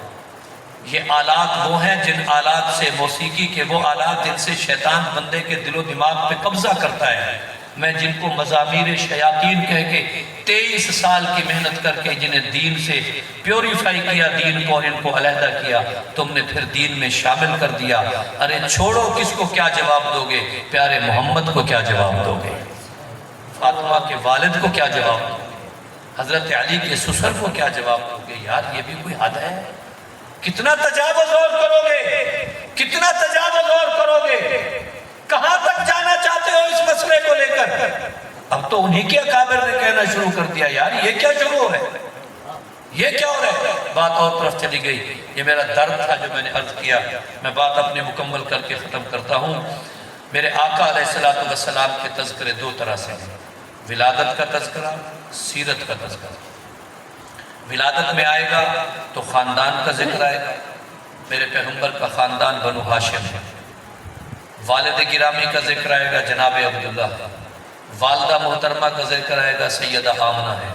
یہ آلات وہ ہیں جن آلات سے، موسیقی کے وہ آلات جن سے شیطان بندے کے دل و دماغ پہ قبضہ کرتا ہے، میں جن کو مزامیر شیاطین کہہ کے 23 سال کی محنت کر کے جنہیں دین سے پیوریفائی کیا، دین کو اور ان کو علیحدہ کیا، تم نے پھر دین میں شامل کر دیا۔ ارے چھوڑو کس کو کیا جواب دو گے، پیارے محمد کو کیا جواب دو گے، فاطمہ کے والد کو کیا جواب دو گے، حضرت علی کے سسر کو کیا جواب دو گے؟ یار یہ بھی کوئی حد ہے؟ کتنا تجاوز اور کرو گے، کتنا تجاوز اور کرو گے، کہاں تک جانا چاہتے ہو اس مسئلے کو لے کر؟ اب تو انہی کے اکابر نے کہنا شروع کر دیا، یار یہ کیا شروع ہو رہا ہے، یہ کیا ہو رہا ہے؟ بات اور طرف چلی گئی۔ یہ میرا درد تھا جو میں نے عرض کیا، میں بات اپنی مکمل کر کے ختم کرتا ہوں۔ میرے آقا علیہ السلام کے تذکرے دو طرح سے ہیں، ولادت کا تذکرہ، سیرت کا تذکرہ۔ ولادت میں آئے گا تو خاندان کا ذکر آئے گا، میرے پیغمبر کا خاندان بنو ہاشم ہے۔ والد گرامی کا ذکر آئے گا جناب عبداللہ، والدہ محترمہ کا ذکر آئے گا سیدہ آمنہ ہے۔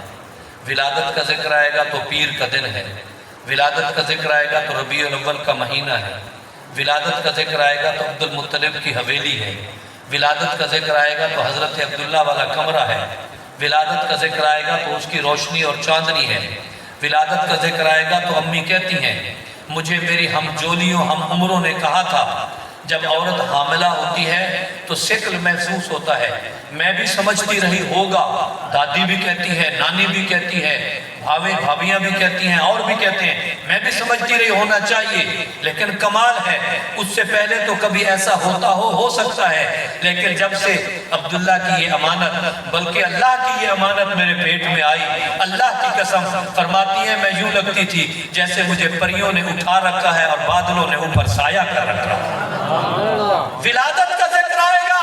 ولادت کا ذکر آئے گا تو پیر کا دن ہے، ولادت کا ذکر آئے گا تو ربیع الاول کا مہینہ ہے، ولادت کا ذکر آئے گا تو عبد المطلب کی حویلی ہے، ولادت کا ذکر آئے گا تو حضرت عبداللہ والا کمرہ ہے، ولادت کا ذکر آئے گا تو اس کی روشنی اور چاندنی ہے، ولادت کا ذکر آئے گا تو امی کہتی ہیں مجھے میری ہم جولیوں ہم عمروں نے کہا تھا جب عورت حاملہ ہوتی ہے تو ثقل محسوس ہوتا ہے، میں بھی سمجھتی رہی ہوگا، دادی بھی کہتی ہے، نانی بھی کہتی ہے، بھابیاں بھی کہتی ہیں اور بھی کہتے ہیں، میں بھی سمجھتی رہی ہونا چاہیے، لیکن کمال ہے اس سے پہلے تو کبھی ایسا ہوتا ہو سکتا ہے، لیکن جب سے عبداللہ کی یہ امانت بلکہ اللہ کی یہ امانت میرے پیٹ میں آئی، اللہ کی قسم فرماتی ہے میں یوں لگتی تھی جیسے مجھے پریوں نے اٹھا رکھا ہے اور بادلوں نے اوپر سایہ کر رکھا ہے۔ ولادت کا ذکر آئے گا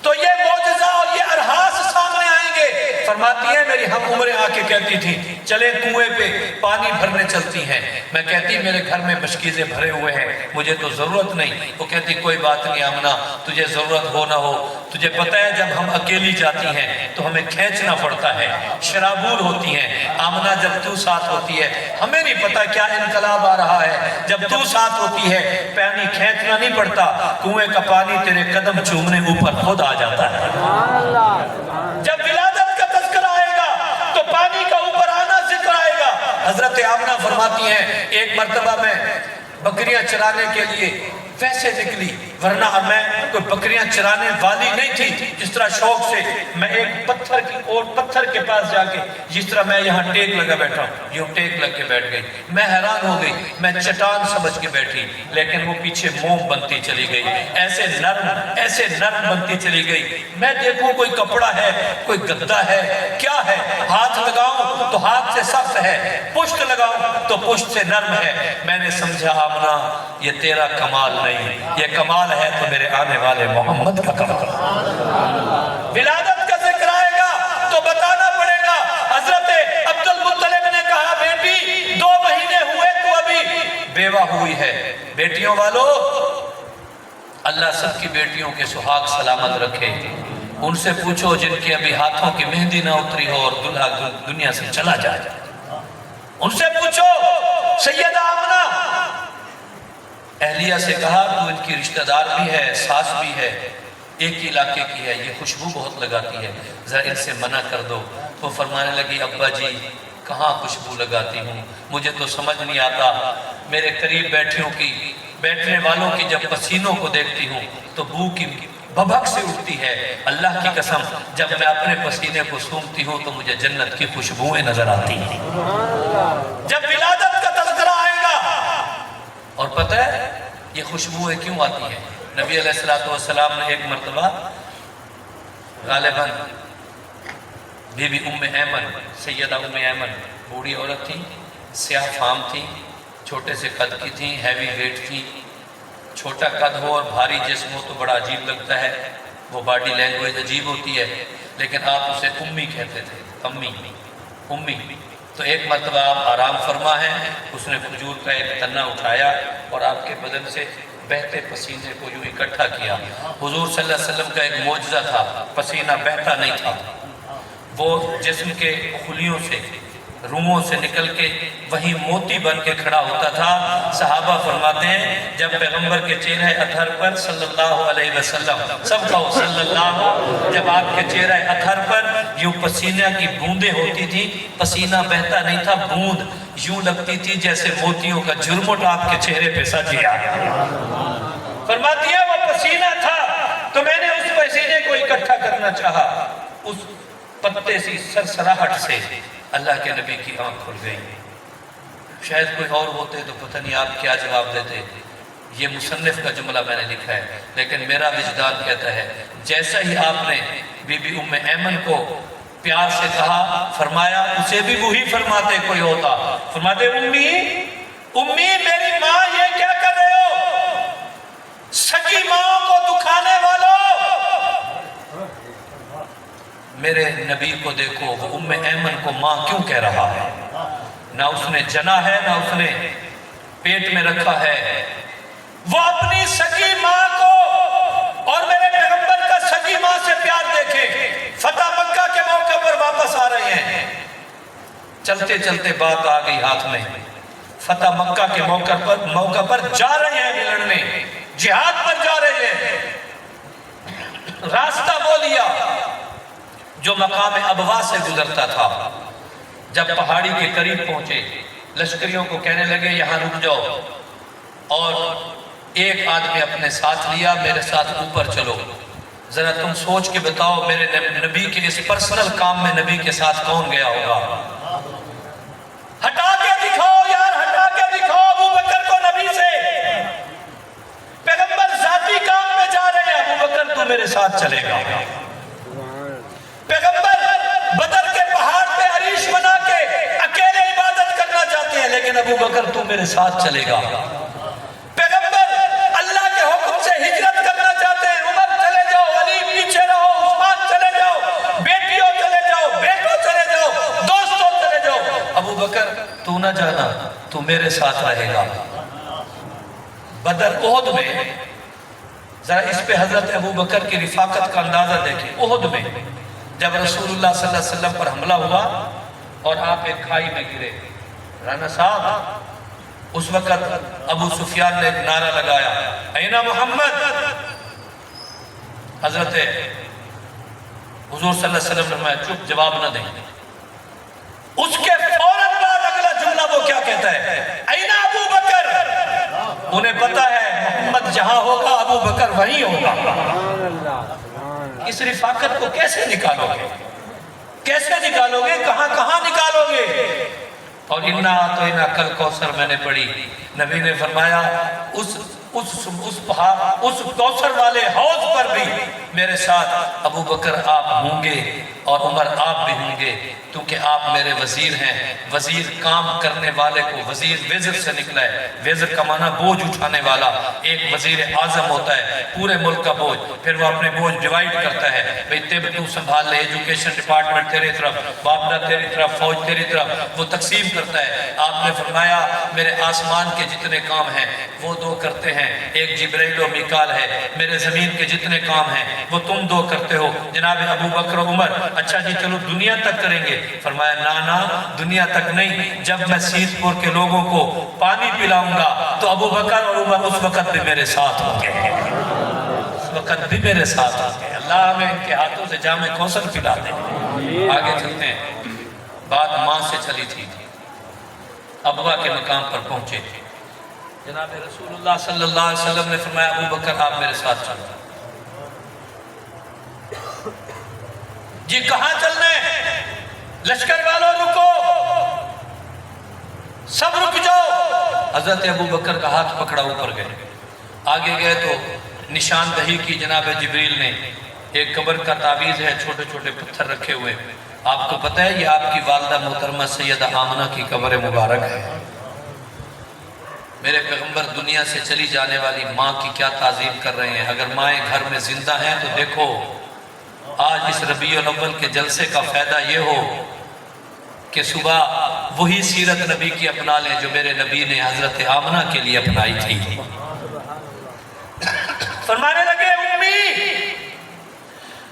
تو یہ معجزہ اور یہ ارحاس سامنے آئیں گے۔ فرماتی ہے میری ہم عمریں آ کے کہتی تھی چلے کنویں پہ پانی بھرنے چلتی ہیں، میں کہتی میرے گھر میں مشکیزیں بھرے ہوئے ہیں مجھے تو ضرورت نہیں، وہ کہتی کوئی بات نہیں آمنہ تجھے ضرورت ہو نہ ہو، تجھے پتہ ہے جب ہم اکیلی جاتی ہیں تو ہمیں کھینچنا پڑتا ہے، شرابور ہوتی ہیں، آمنہ جب تو ساتھ ہوتی ہے ہمیں نہیں پتہ کیا انقلاب آ رہا ہے، جب تو ساتھ ہوتی ہے پانی کھینچنا نہیں پڑتا، کنویں کا پانی تیرے قدم چومنے اوپر خود آ جاتا ہے۔ جب ولادت کا فرماتی ہیں ایک مرتبہ میں بکریاں چرانے کے لیے ویسے نکلی، ورنہ میں کوئی بکریاں چرانے والی نہیں تھی، جس طرح شوق سے میں ایک پتھر کے پاس جا کے، جس طرح میں یہاں ٹیک لگا بیٹھا ہوں، یوں ٹیک لگ کے بیٹھ گئی، میں حیران ہو گئی، میں چٹان سمجھ کے بیٹھی، لیکن وہ پیچھے موم بنتی چلی گئی، ایسے نرم بنتی چلی گئی، میں دیکھوں کوئی کپڑا ہے، کوئی گدا ہے، کیا ہے، ہاتھ لگاؤں تو ہاتھ سے سخت ہے، پشت لگاؤں تو پشت سے نرم ہے، میں نے سمجھا آمنہ یہ تیرا کمال نہیں، یہ کمال ہے تو میرے آنے والے محمد کا کمال۔ ولادت کا ذکر آئے گا تو بتانا پڑے گا، حضرت عبد المطلب نے کہا بیٹی 2 مہینے ہوئے تو ابھی بیوہ ہوئی ہے۔ بیٹیوں والو اللہ سب کی بیٹیوں کے سہاگ سلامت رکھے، ان سے پوچھو جن کے ابھی ہاتھوں کی مہندی نہ اتری ہو اور دلہا دنیا سے چلا جائے، ان سے پوچھو۔ سیدہ آمنہ اہلیہ سے کہا تو ان کی رشتہ دار بھی ہے، ساس بھی ہے، ایک ہی علاقے کی ہے، یہ خوشبو بہت لگاتی ہے، ذرا ان سے منع کر دو۔ وہ فرمانے لگی ابا جی کہاں خوشبو لگاتی ہوں، مجھے تو سمجھ نہیں آتا، میرے قریب بیٹھنے والوں کی جب پسینوں کو دیکھتی ہوں تو بو کی بھبک سے اٹھتی ہے، اللہ کی قسم جب میں اپنے پسینے کو سونگھتی ہوں تو مجھے جنت کی خوشبوئیں نظر آتی ہیں۔ جب ولادت کا تذکرہ آئے گا، اور پتہ ہے یہ خوشبوئیں کیوں آتی ہیں؟ نبی علیہ السلام نے ایک مرتبہ غالباً بی بی ام ایمن، سیدہ ام ایمن بوڑھی عورت تھی، سیاہ فام تھی، چھوٹے سے قد کی تھی، ہیوی ویٹ تھی، چھوٹا قد ہو اور بھاری جسم ہو تو بڑا عجیب لگتا ہے، وہ باڈی لینگویج عجیب ہوتی ہے، لیکن آپ اسے امی کہتے تھے، امی۔ تو ایک مرتبہ آپ آرام فرما ہیں، اس نے کھجور کا ایک تنہ اٹھایا اور آپ کے بدن سے بہتے پسینے کو یوں اکٹھا کیا۔ حضور صلی اللہ علیہ وسلم کا ایک معجزہ تھا، پسینہ بہتا نہیں تھا، وہ جسم کے خلیوں سے، روحوں سے نکل کے وہی موتی بن کے کھڑا ہوتا تھا۔ صحابہ فرماتے ہیں جب پیغمبر کے چہرہ اطہر پر صلی اللہ علیہ وسلم، سب کہو صلی اللہ، جب آپ کے چہرہ اطہر پر یوں پسینہ کی بوندیں ہوتی تھی، پسینہ بہتا نہیں تھا، بوند یوں لگتی تھی جیسے موتیوں کا جھرمٹ آپ کے چہرے پہ سج گیا۔ فرماتی ہے وہ پسینہ تھا تو میں نے اس پسینے کو اکٹھا کرنا چاہا، اس پتے سی سرسراہٹ سے اللہ کے نبی کی آنکھ کھل گئی۔ شاید کوئی اور ہوتے تو پتہ نہیں آپ کیا جواب دیتے، یہ مصنف کا جملہ میں نے لکھا ہے، لیکن میرا وجدان کہتا ہے جیسا ہی آپ نے بی بی ام ایمن کو پیار سے کہا، فرمایا اسے بھی وہی فرماتے کوئی ہوتا، فرماتے امی میری ماں یہ کیا کر رہے ہو، سکی ماں کو دکھانے والوں، میرے نبی کو دیکھو، وہ ام ایمن کو ماں کیوں کہہ رہا ہے، نہ اس نے جنا ہے نہ اس نے پیٹ میں رکھا ہے، وہ اپنی سکی ماں کو اور میرے پیغمبر کا سکی ماں سے پیار دیکھے۔ فتح مکہ کے موقع پر واپس آ رہے ہیں، چلتے چلتے بات آ گئی ہاتھ میں، فتح مکہ کے موقع پر جا رہے ہیں لڑنے، جہاد پر جا رہے ہیں، راستہ وہ لیا جو مقام ابوا سے گزرتا تھا۔ جب پہاڑی کے قریب پہنچے لشکریوں کو کہنے لگے یہاں رک جاؤ، اور ایک آدمی اپنے ساتھ لیا، میرے ساتھ اوپر چلو، ذرا تم سوچ کے بتاؤ میرے نبی کے اس پرسنل کام میں نبی کے ساتھ کون گیا ہوگا؟ ہٹا کے دکھاؤ یار، ہٹا کے دکھاؤ ابو بکر کو نبی سے، پیغمبر ذاتی کام میں جا رہے ہیں، ابو بکر تو میرے ساتھ چلے گا۔ پیغمبر بدر کے پہاڑ پہ عریش بنا کے اکیلے عبادت کرنا چاہتے ہیں، لیکن ابو بکر تو میرے ساتھ چلے گا۔ پیغمبر اللہ کے حکم سے ہجرت کرنا چاہتے ہیں، عمر چلے جاؤ، علی پیچھے رہو، عثمان چلے جاؤ، بیٹیوں چلے جاؤ، بیٹوں چلے جاؤ، دوستوں چلے جاؤ، ابو بکر تو نہ جانا، تو میرے ساتھ رہے گا۔ بدر احد میں ذرا اس پہ حضرت ابو بکر کی رفاقت کا اندازہ دیکھیں، احد میں جب رسول اللہ صلی اللہ علیہ وسلم پر حملہ ہوا اور آپ ایک کھائی میں گرے، رانا صاحب اس وقت ابو سفیان نے ایک نعرہ لگایا، اینا محمد، حضرت حضور صلی اللہ علیہ وسلم نے چپ، جواب نہ دیں۔ اس کے فوراً بعد اگلا جملہ وہ کیا کہتا ہے؟ اینا ابو بکر، انہیں پتا ہے محمد جہاں ہوگا ابو بکر وہیں ہوگا۔ اس رفاقت کو کیسے نکالو گے؟ کیسے نکالو گے؟ کہاں کہاں نکالو گے؟ اور انا تو انا کل کوثر میں نے پڑھی، نبی نے فرمایا اس کوثر والے حوض پر بھی میرے ساتھ ابو بکر آپ ہوں گے اور عمر آپ بھی ہوں گے، کیونکہ آپ میرے وزیر ہیں۔ وزیر کام کرنے والے کو، وزیر وزر سے نکلا ہے، وزر کا معنی بوجھ اٹھانے والا۔ ایک وزیر اعظم ہوتا ہے پورے ملک کا بوجھ، پھر وہ اپنے بوجھ ڈیوائیڈ کرتا ہے، بھئی طب تو سنبھال لے، ایجوکیشن ڈپارٹمنٹ تیری طرف، بابنا تیری طرف، فوج تیری طرف، وہ تقسیم کرتا ہے۔ آپ نے فرمایا میرے آسمان کے جتنے کام ہیں وہ دو کرتے ہیں، ایک جبرائیل و میکال ہے، میرے زمین کے جتنے کام ہیں وہ تم دو کرتے ہو جناب ابو بکر و عمر۔ اچھا جی چلو دنیا تک کریں گے؟ فرمایا نا دنیا تک نہیں، جب میں سیت پور کے لوگوں کو پانی پلاؤں گا تو ابو بکر اور عمر اس وقت بھی میرے ساتھ ہوں گے، اس وقت بھی میرے ساتھ ہوں گے۔ اللہ ہمیں ان کے ہاتھوں سے جام کوثر پلا دے۔ آگے چلتے ہیں، بات ماں سے چلی تھی، ابوا کے مقام پر پہنچے، جناب رسول اللہ صلی اللہ علیہ وسلم نے فرمایا ابو بکر آپ میرے ساتھ چلو۔ جی کہاں چلنا ہے؟ لشکر والوں رکو، سب رک جاؤ۔ حضرت ابو بکر کا ہاتھ پکڑا اوپر گئے، آگے گئے تو نشاندہی کی جناب جبریل نے، ایک قبر کا تعویذ ہے، چھوٹے چھوٹے پتھر رکھے ہوئے، آپ کو پتہ ہے یہ آپ کی والدہ محترمہ سیدہ آمنہ کی قبر مبارک ہے۔ میرے پیغمبر دنیا سے چلی جانے والی ماں کی کیا تعظیم کر رہے ہیں۔ اگر مائیں گھر میں زندہ ہیں تو دیکھو آج اس ربیع الاول کے جلسے کا فائدہ یہ ہو کہ صبح وہی سیرت نبی کی اپنا لیں جو میرے نبی نے حضرت آمنہ کے لیے اپنائی تھی۔ فرمانے لگے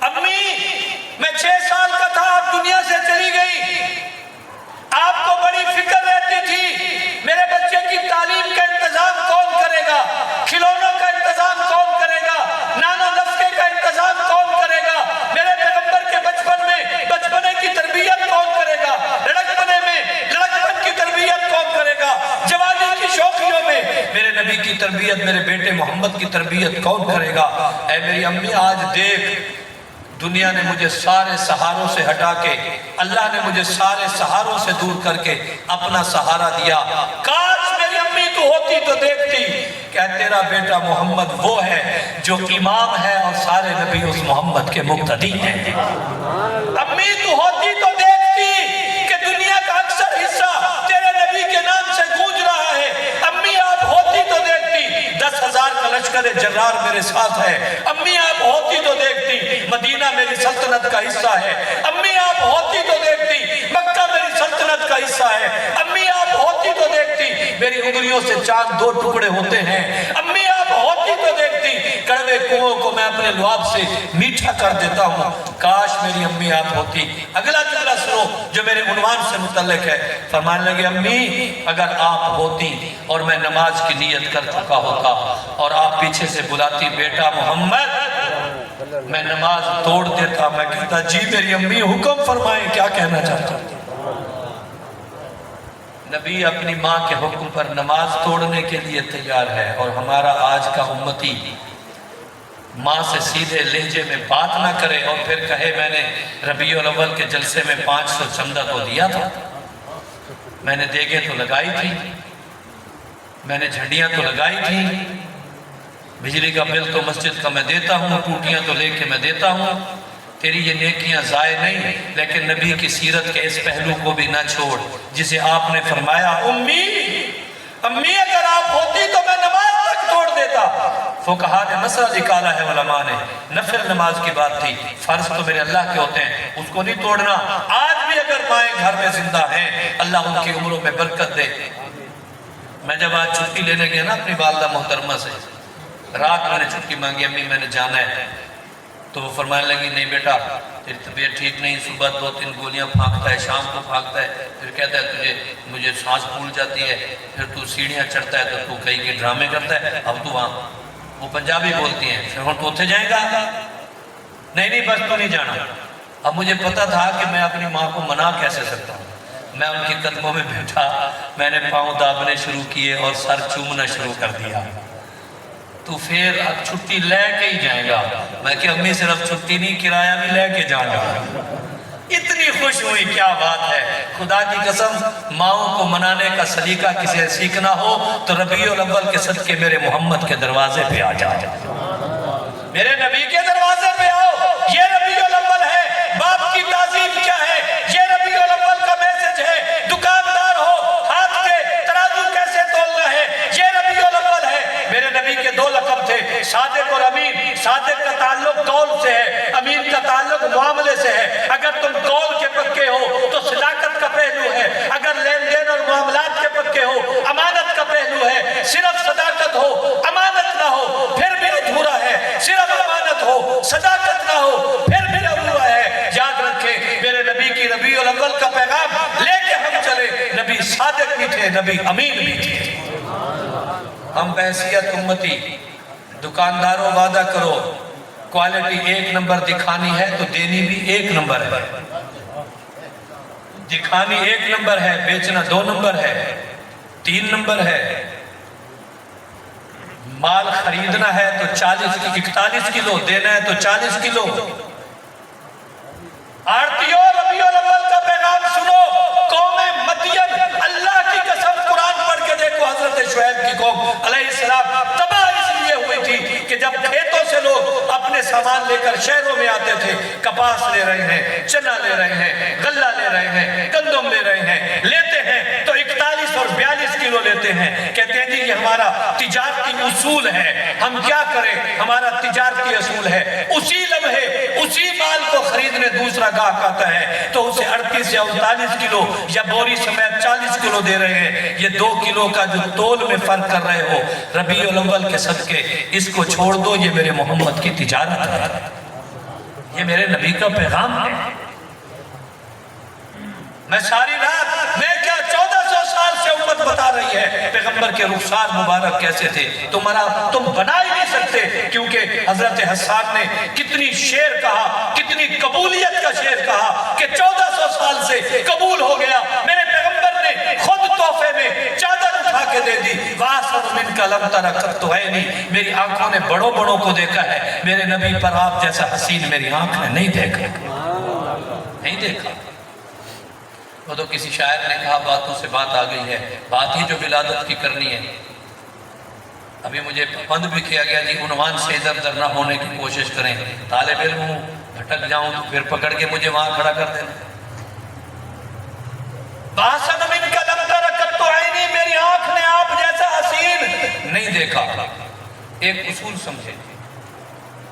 امی میں 6 سال کا تھا، آپ دنیا سے چلی گئی، آپ کو بڑی فکر رہتی تھی میرے بچے کی تعلیم کا انتظام کون کرے گا، کھلونوں کا انتظام کون کرے گا، نانا نفقے کا انتظام کون کرے گا، میرے پیغمبر کے بچپنے کی تربیت کون کرے گا، لڑکپن کی تربیت کون کرے گا، جوانی کی شوخیوں میں میرے نبی کی تربیت، میرے بیٹے محمد کی تربیت کون کرے گا۔ اے میری امی آج دیکھ دنیا نے مجھے سارے سہاروں سے ہٹا کے، اللہ نے مجھے سارے سہاروں سے دور کر کے اپنا سہارا دیا۔ کاش میری امی تو ہوتی تو دیکھتی کہ تیرا بیٹا محمد وہ ہے جو امام ہے اور سارے نبی اس محمد کے مقتدی ہیں۔ امی تو ہوتی تو دیکھتی کہ دنیا کا اکثر حصہ تیرے نبی کے نام سے گونج رہا ہے۔ امی آپ ہوتی تو دیکھتی 10,000 کا لشکر جرار میرے ساتھ ہے۔ امی آپ ہوتی تو دیکھتی مدینہ میری سلطنت کا حصہ ہے۔ امی آپ ہوتی تو دیکھتی مکہ میری سلطنت کا حصہ ہے۔ امی آپ ہوتی تو دیکھتی میری انگلیوں سے چاند 2 ٹکڑے ہوتے ہیں۔ امی آپ ہوتی تو دیکھتی کڑوے کنووں کو میں اپنے لعاب سے میٹھا کر دیتا ہوں۔ کاش میری امی آپ ہوتی۔ اگلا جملہ سنو جو میرے عنوان سے متعلق ہے۔ فرمانے لگے امی اگر آپ ہوتی اور میں نماز کی نیت کر چکا ہوتا اور آپ پیچھے سے بلاتی بیٹا محمد، میں نماز توڑ دیتا، میں کہتا جی میری امی حکم فرمائیں کیا کہنا چاہتا ہوں۔ نبی اپنی ماں کے حکم پر نماز توڑنے کے لیے تیار ہے، اور ہمارا آج کا امتی ماں سے سیدھے لہجے میں بات نہ کرے اور پھر کہے میں نے ربیع الاول کے جلسے میں 500 چندہ تو دیا تھا، میں نے دیگیں تو لگائی تھی، میں نے جھنڈیاں تو لگائی تھی، بجلی کا بل تو مسجد کا میں دیتا ہوں، ٹوٹیاں تو لے کے میں دیتا ہوں، تیری یہ نیکیاں ضائع نہیں، لیکن نبی کی سیرت کے اس پہلو کو بھی نہ چھوڑ جسے آپ نے فرمایا امی اگر آپ ہوتی تو میں نماز تک توڑ دیتا۔ فقہا نے مسئلہ نکالا ہے علماء نے، نفل نماز کی بات تھی، فرض تو میرے اللہ کے ہوتے ہیں اس کو نہیں توڑنا۔ آج بھی اگر مائیں گھر میں زندہ ہیں اللہ ان کی عمروں میں برکت دے۔ میں جب آج چھٹی لینے گیا نا اپنی والدہ محترمہ سے، رات میں نے چھٹی مانگی امی میں نے جانا ہے، تو وہ فرمانے لگی نہیں بیٹا تیری طبیعت ٹھیک نہیں، صبح 2-3 گولیاں پھانکتا ہے، شام کو پھانکتا ہے، پھر کہتا ہے مجھے سانس پھول جاتی ہے، پھر تو سیڑھیاں چڑھتا ہے تو کئی کے ڈرامے کرتا ہے، اب تو وہاں وہ پنجابی بولتی ہیں، پھر ہم تو اتنے جائیں گا، نہیں بس تو نہیں جانا۔ اب مجھے پتا تھا کہ میں اپنی ماں کو منا کیسے سکتا ہوں، میں ان کے قدموں میں بیٹھا، میں نے پاؤں دابنے شروع کیے اور سر چومنا شروع کر دیا۔ تو پھر اب چھٹی لے کے ہی جائے گا؟ میں کہ امی صرف چھٹی نہیں، کرایہ بھی لے کے جانا۔ اتنی خوش ہوئی، کیا بات ہے! خدا کی قسم، ماؤں کو منانے کا سلیقہ کسی سیکھنا ہو تو ربیع الاول کے صدقے میرے محمد کے دروازے پہ آ جا، میرے نبی کے دروازے پہ آؤ۔ یہ ربیع الاول ہے، باپ کی تعظیم کیا ہے، یہ ربیع الاول کا میسج ہے۔ دکاندار ہو، ہاتھ کے ترازو کیسے تولنا ہے، یہ ربیع الاول ہے۔ میرے نبی کے دو لقب تھے، صادق اور امین۔ صادق کا تعلق قول سے ہے، امین کا تعلق معاملے سے ہے۔ اگر تم قول کے پکے ہو تو صداقت کا پہلو ہے، اگر لین دین اور معاملات کے پکے ہو امانت کا پہلو ہے۔ صرف صداقت ہو امانت نہ ہو پھر بھی ادھورا ہے، صرف امانت ہو صداقت نہ ہو پھر بھی ادھورا ہے۔ یاد رکھیں، میرے نبی کی ربیع الاول کا پیغام لے کے ہم چلے۔ نبی صادق بھی تھے، نبی امین بھی تھے۔ ہم بحیثیت امتی دکانداروں وعدہ کرو، کوالٹی 1 نمبر دکھانی ہے تو دینی بھی 1 نمبر ہے۔ دکھانی 1 نمبر ہے، بیچنا 2 نمبر ہے، 3 نمبر ہے۔ مال خریدنا ہے تو 41 کلو دینا ہے تو 40 کلو۔ آرتیوں، ربیع الاول کا پیغام سنو۔ قوم مدین، اللہ کی قسم قرآن پڑھ کے دیکھو، حضرت شعیب کی قوم علیہ السلام تباہ اس لیے ہوئی تھی کہ جب کھیتوں سے لوگ اپنے سامان لے کر شہروں میں آتے تھے، کپاس لے رہے ہیں، چنا لے رہے ہیں، غلہ لے رہے ہیں، گندم لے رہے ہیں، لیتے ہیں تو 41 اور 42 کلو لیتے ہیں۔ کہتے ہیں جی یہ ہمارا تجارتی اصول ہے، ہم کیا کریں، ہمارا تجارتی اصول ہے۔ اسی لمحے اسی مال کو خریدنے دوسرا گاہک آتا ہے تو اسے 38 یا 39 کلو یا بوری سمیت 40 کلو دے رہے ہیں۔ یہ 2 کلو کا جو تول میں فرق کر رہے ہو، ربیع الاول کے صدقے اس کو چھوڑ دو، یہ میرے محمد کی تجارت ہے، یہ میرے نبی کا پیغام ہے۔ میں ساری رات، میں کیا 1400 سال سے امت بتا رہی ہے پیغمبر کے رخسار مبارک کیسے تھے، تم بنا ہی نہیں سکتے، کیونکہ حضرت حسان نے کتنی شعر کہا، کتنی قبولیت کا شعر کہا کہ 1400 سال سے قبول ہو گیا۔ میرے پیغمبر نے خود تحفے میں چادر اٹھا کے دے دی۔ وَاسَرُ مِنْكَ لَمْ تَرَ قَطُّ عَيْنِي، میری آنکھوں نے بڑوں بڑوں کو دیکھا ہے، میرے نبی پر آپ جیسا حسین میری آنکھ نے نہیں دیکھا، نہیں دیکھا۔ وہ تو کسی شاعر نے کہا باتوں سے بات آ گئی ہے، بات ہی جو ولادت کی کرنی ہے۔ ابھی مجھے بند بھی کیا گیا جی عنوان سے ادھر ادھر نہ ہونے کی کوشش کریں، طالب علم ہوں، بھٹک جاؤں تو پھر پکڑ کے مجھے وہاں کھڑا کر دینا۔ بَاسَنُ مِنْكَ لَمْ تَرَ قَطُّ عَيْنِي، میری آنکھ نے آپ جیسا حسین نہیں دیکھا۔ ایک اصول سمجھے،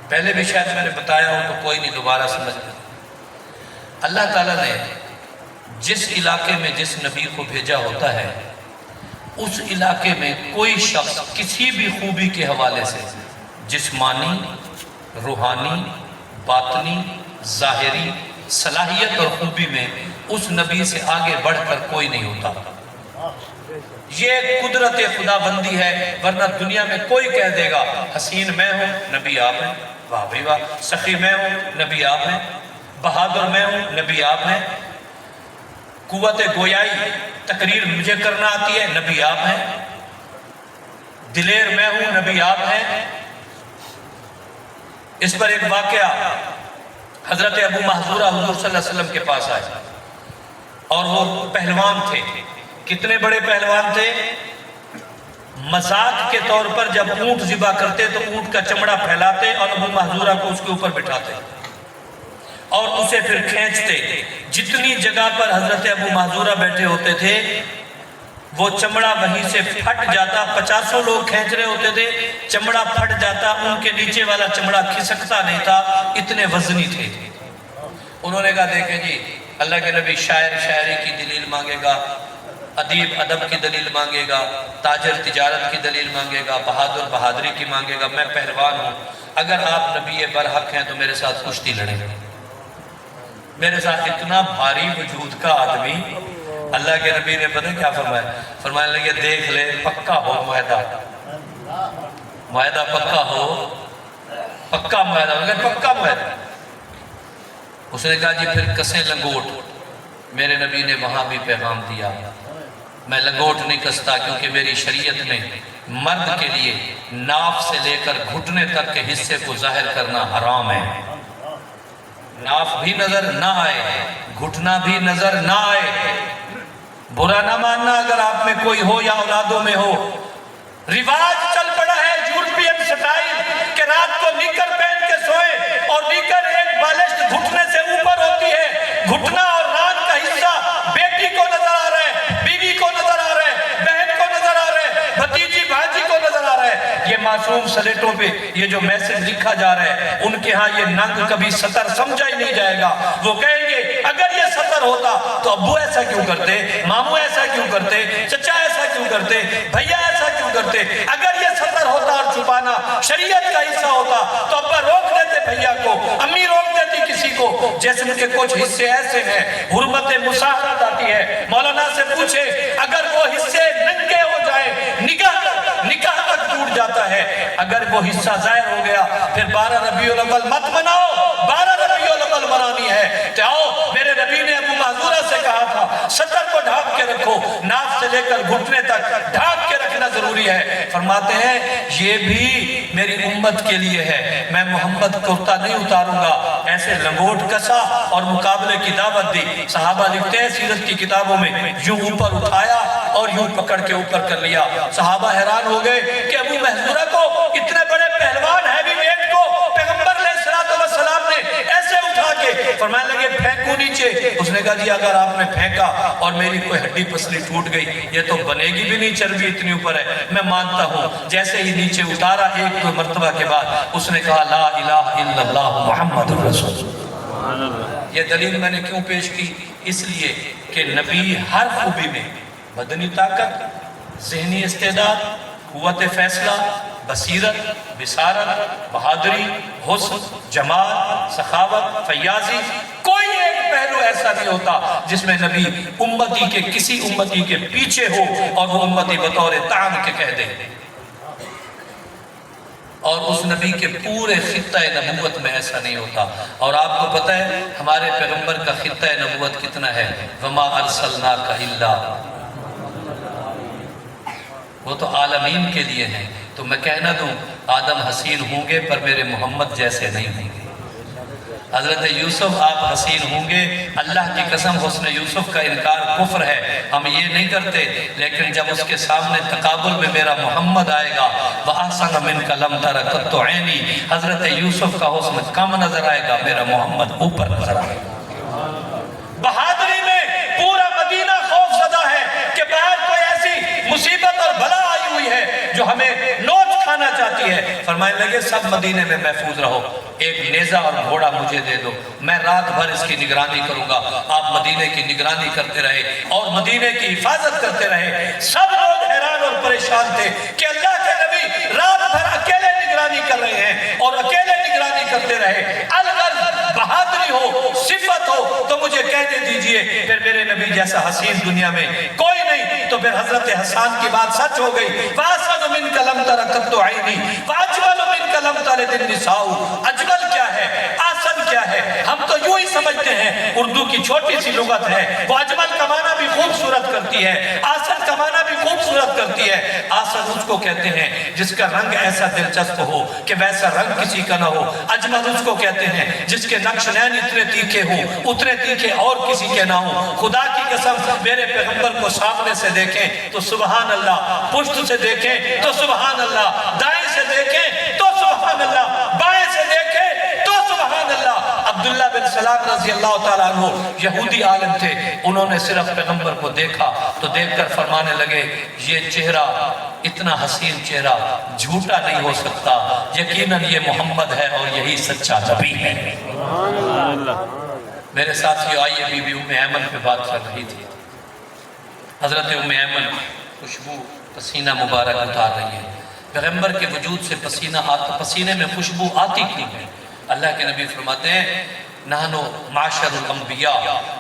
پہلے بھی شاید میں نے بتایا ہوں تو کوئی نہیں دوبارہ سمجھ لیں۔ اللہ تعالیٰ نے جس علاقے میں جس نبی کو بھیجا ہوتا ہے، اس علاقے میں کوئی شخص کسی بھی خوبی کے حوالے سے جسمانی، روحانی، باطنی، ظاہری صلاحیت اور خوبی میں اس نبی سے آگے بڑھ کر کوئی نہیں ہوتا۔ یہ قدرت خدا بندی ہے، ورنہ دنیا میں کوئی کہہ دے گا حسین میں ہوں، نبی آپ ہیں، واہ بھائی واہ، سخی میں ہوں، نبی آپ ہیں، بہادر میں ہوں، نبی آپ ہیں، قوت گویائی تقریر مجھے کرنا آتی ہے، نبی آپ ہیں، دلیر میں ہوں، نبی آپ ہیں۔ اس پر ایک واقعہ، حضرت ابو محذورہ حضور صلی اللہ علیہ وسلم کے پاس آئے اور وہ پہلوان تھے۔ کتنے بڑے پہلوان تھے؟ مذاق کے طور پر جب اونٹ ذبح کرتے تو اونٹ کا چمڑا پھیلاتے اور ابو محذورہ کو اس کے اوپر بٹھاتے اور اسے پھر کھینچتے۔ جتنی جگہ پر حضرت ابو محذورہ بیٹھے ہوتے تھے وہ چمڑا وہیں سے پھٹ جاتا، 50 لوگ کھینچ رہے ہوتے تھے، چمڑا پھٹ جاتا، ان کے نیچے والا چمڑا کھسکتا نہیں تھا، اتنے وزنی تھے۔ انہوں نے کہا دیکھیں جی اللہ کے نبی شاعر شاعری کی دلیل مانگے گا، ادیب ادب کی دلیل مانگے گا، تاجر تجارت کی دلیل مانگے گا، بہادر بہادری کی مانگے گا، میں پہلوان ہوں، اگر آپ نبی برحق ہیں تو میرے ساتھ کشتی لڑیں گے۔ میرے ساتھ اتنا بھاری وجود کا آدمی، اللہ کے نبی نے پتہ کیا فرمایا؟ فرمانے لگے دیکھ لے پکا ہو معاہدہ، معاہدہ پکا ہو، پکا معاہدہ، مگر پکا معاہدہ۔ اس نے کہا جی پھر کسیں لنگوٹ، میرے نبی نے وہاں بھی پیغام دیا، میں لنگوٹ نہیں کستا کیونکہ میری شریعت میں مرد کے لیے ناف سے لے کر گھٹنے تک کے حصے کو ظاہر کرنا حرام ہے۔ ناف بھی نظر نہ آئے، گھٹنا بھی نظر نہ آئے۔ برا نہ ماننا اگر آپ میں کوئی ہو یا اولادوں میں ہو، رواج چل پڑا ہے یورپین سٹائل کہ رات کو نیکر پہن کے سوئے اور نیکر ایک بالشت گھٹنے سے اوپر ہوتی ہے، گھٹنا اور رات کا حصہ بیٹی کو نظر آ رہا ہے، بیوی کو نظر آ رہا ہے، بہن کو نظر آ رہا ہے، بھتیجی بھانجی کو نظر آ رہا ہے۔ یہ معصوم سلیٹوں پہ یہ جو میسج لکھا جا رہا ہے، ان کے ہاں یہ ننگ کبھی سطر سمجھا ہی نہیں جائے گا۔ وہ کہیں گے اگر یہ سطر ہوتا تو ابو ایسا کیوں کرتے، ماموں ایسا کیوں کرتے، چچا ایسا کیوں کرتے، بھیا ایسا کیوں کرتے۔ اگر یہ سطر ہوتا اور چھپانا شریعت کا حصہ ہوتا تو ابا روک دیتے بھیا کو، امی روک دیتی کسی کو۔ جسم کے کچھ حصے ایسے ہیں، حرمت مساحت آتی ہے۔ مولانا سے پوچھے اگر وہ حصے ننگے ہو جائیں نکاح تک ٹوٹ جاتا ہے۔ اگر وہ حصہ ظاہر ہو گیا پھر 12 ربیع الاول مت مناؤ، 12 ربیع الاول منانی ہے۔ تو آؤ، میرے نبی نے ابو معذورہ سے کہا تھا سطر کو ڈھانپ کے رکھو، ناف سے لے کر گھٹنے تک ڈھانپ کے رکھنا ضروری ہے۔ فرماتے ہیں یہ بھی میری امت کے لیے ہے، میں محمد کرتا نہیں اتاروں گا۔ ایسے لنگوٹ کسا اور مقابلے کی دعوت دی۔ صحابہ لکھتے ہیں سیرت کی کتابوں میں، یوں اوپر اٹھایا اور یوں پکڑ کے اوپر کر لیا۔ صحابہ حیران ہو گئے کہ ابو محذورہ کو، اتنے بڑے پہلوان ہیوی ویٹ کو پیغمبر علیہ السلام نے ایسے اٹھا کے فرمانے لگے پھینکو نیچے۔ اس نے کہا جی اگر آپ نے پھینکا اور میری کوئی ہڈی پسلی ٹوٹ گئی یہ تو بنے گی بھی نہیں، چربی اتنی اوپر ہے، میں مانتا ہوں۔ جیسے ہی نیچے اتارا ایک دو مرتبہ کے بعد اس نے کہا لا الہ الا اللہ محمد الرسول۔ یہ دلیل میں نے کیوں پیش کی؟ اس لیے کہ نبی ہر خوبی میں بدنی طاقت، ذہنی استعداد، قوت فیصلہ، بصیرت، بصارت، بہادری، حسن، جمال، سخاوت، فیاضی، کوئی ایک پہلو ایسا نہیں ہوتا جس میں نبی امتی کے کسی امتی کے پیچھے ہو اور وہ امتی بطور طعن کے کہہ دے۔ اور اس نبی کے پورے خطہ نبوت میں ایسا نہیں ہوتا۔ اور آپ کو پتہ ہے ہمارے پیغمبر کا خطہ نبوت کتنا ہے؟ وَمَا أَرْسَلْنَاكَ إِلَّا، وہ تو عالمین کے لیے ہیں۔ تو میں کہنا دوں آدم حسین ہوں گے پر میرے محمد جیسے نہیں ہوں گے۔ حضرت یوسف آپ حسین ہوں گے، اللہ کی قسم حسن یوسف کا انکار کفر ہے، ہم یہ نہیں کرتے، لیکن جب اس کے سامنے تقابل میں میرا محمد آئے گا وَأَحْسَنَ مِنْكَ لَمْ تَرَ قَطُّ عَيْنِي، حضرت یوسف کا حسن کم نظر آئے گا، میرا محمد اوپر نظر آئے گا۔ بہادری میں پورا مدینہ خوف زدہ ہے کہ باہر کوئی ایسی مصیبت اور بلا آئی ہوئی ہے جو ہمیں نوچ کھانا چاہتی ہے۔ فرمانے لگے سب مدینے میں محفوظ رہو، ایک نیزہ اور گھوڑا مجھے دے دو، میں رات بھر اس کی نگرانی کروں گا۔ آپ مدینے کی نگرانی کرتے رہے اور مدینے کی حفاظت کرتے رہے۔ سب لوگ حیران اور پریشان تھے کہ اللہ کے نبی رات بھر اکیلے نگرانی کر رہے ہیں اور اکیلے نگرانی کرتے رہے۔ الغرض بہادری ہو، صفت ہو تو مجھے کہنے دیجئے، پھر میرے نبی جیسا حسین دنیا میں کوئی نہیں۔ تو پھر حضرت حسان کی بات سچ ہو گئی، وَأَحْسَنُ مِنْكَ لَمْ تَرَ قَطُّ عَيْنِي وَأَجْمَلُ مِنْكَ لَمْ تَلِدِ النِّسَاءُ۔ اجمل کیا ہے، آسن کیا ہے، ہم تو یوں ہی سمجھتے ہیں، اردو کی چھوٹی سی لغت ہے، وہ اجمل کا معنی بھی خوبصورت کرتی ہے، آسن کا معنی بھی خوبصورت کرتی ہے۔ آسن اس کو کہتے ہیں جس کا رنگ ایسا دلچسپ ہو کہ ویسا رنگ کسی کا نہ ہو۔ اجمل اس کو کہتے ہیں جس کے نقش نین اتنے تیکھے ہوں، اتنے تیکھے اور کسی کے نہ ہوں۔ خدا کی قسم میرے پیغمبر کو سامنے سے دیکھیں تو سبحان اللہ، پشت سے دیکھیں تو سبحان اللہ، دائیں سے دیکھیں تو سبحان اللہ، بائیں سے دیکھیں تو سبحان اللہ۔ عبداللہ بن سلام رضی اللہ تعالیٰ عنہ یہودی عالم تھے، انہوں نے صرف پیغمبر کو دیکھا تو دیکھ کر فرمانے لگے یہ چہرہ، اتنا حسین چہرہ جھوٹا نہیں ہو سکتا، یقیناً یہ محمد ہے اور یہی سچا نبی ہے۔ میرے ساتھیو آئیے بی بی ام ایمن پہ بات کر رہی تھی۔ حضرت ام ایمن خوشبو پسینہ مبارک اتار رہی ہے، پیغمبر کے وجود سے پسینے میں خوشبو آتی کیوں ہے؟ اللہ کے نبی فرماتے ہیں نحنو معاشر الانبیاء،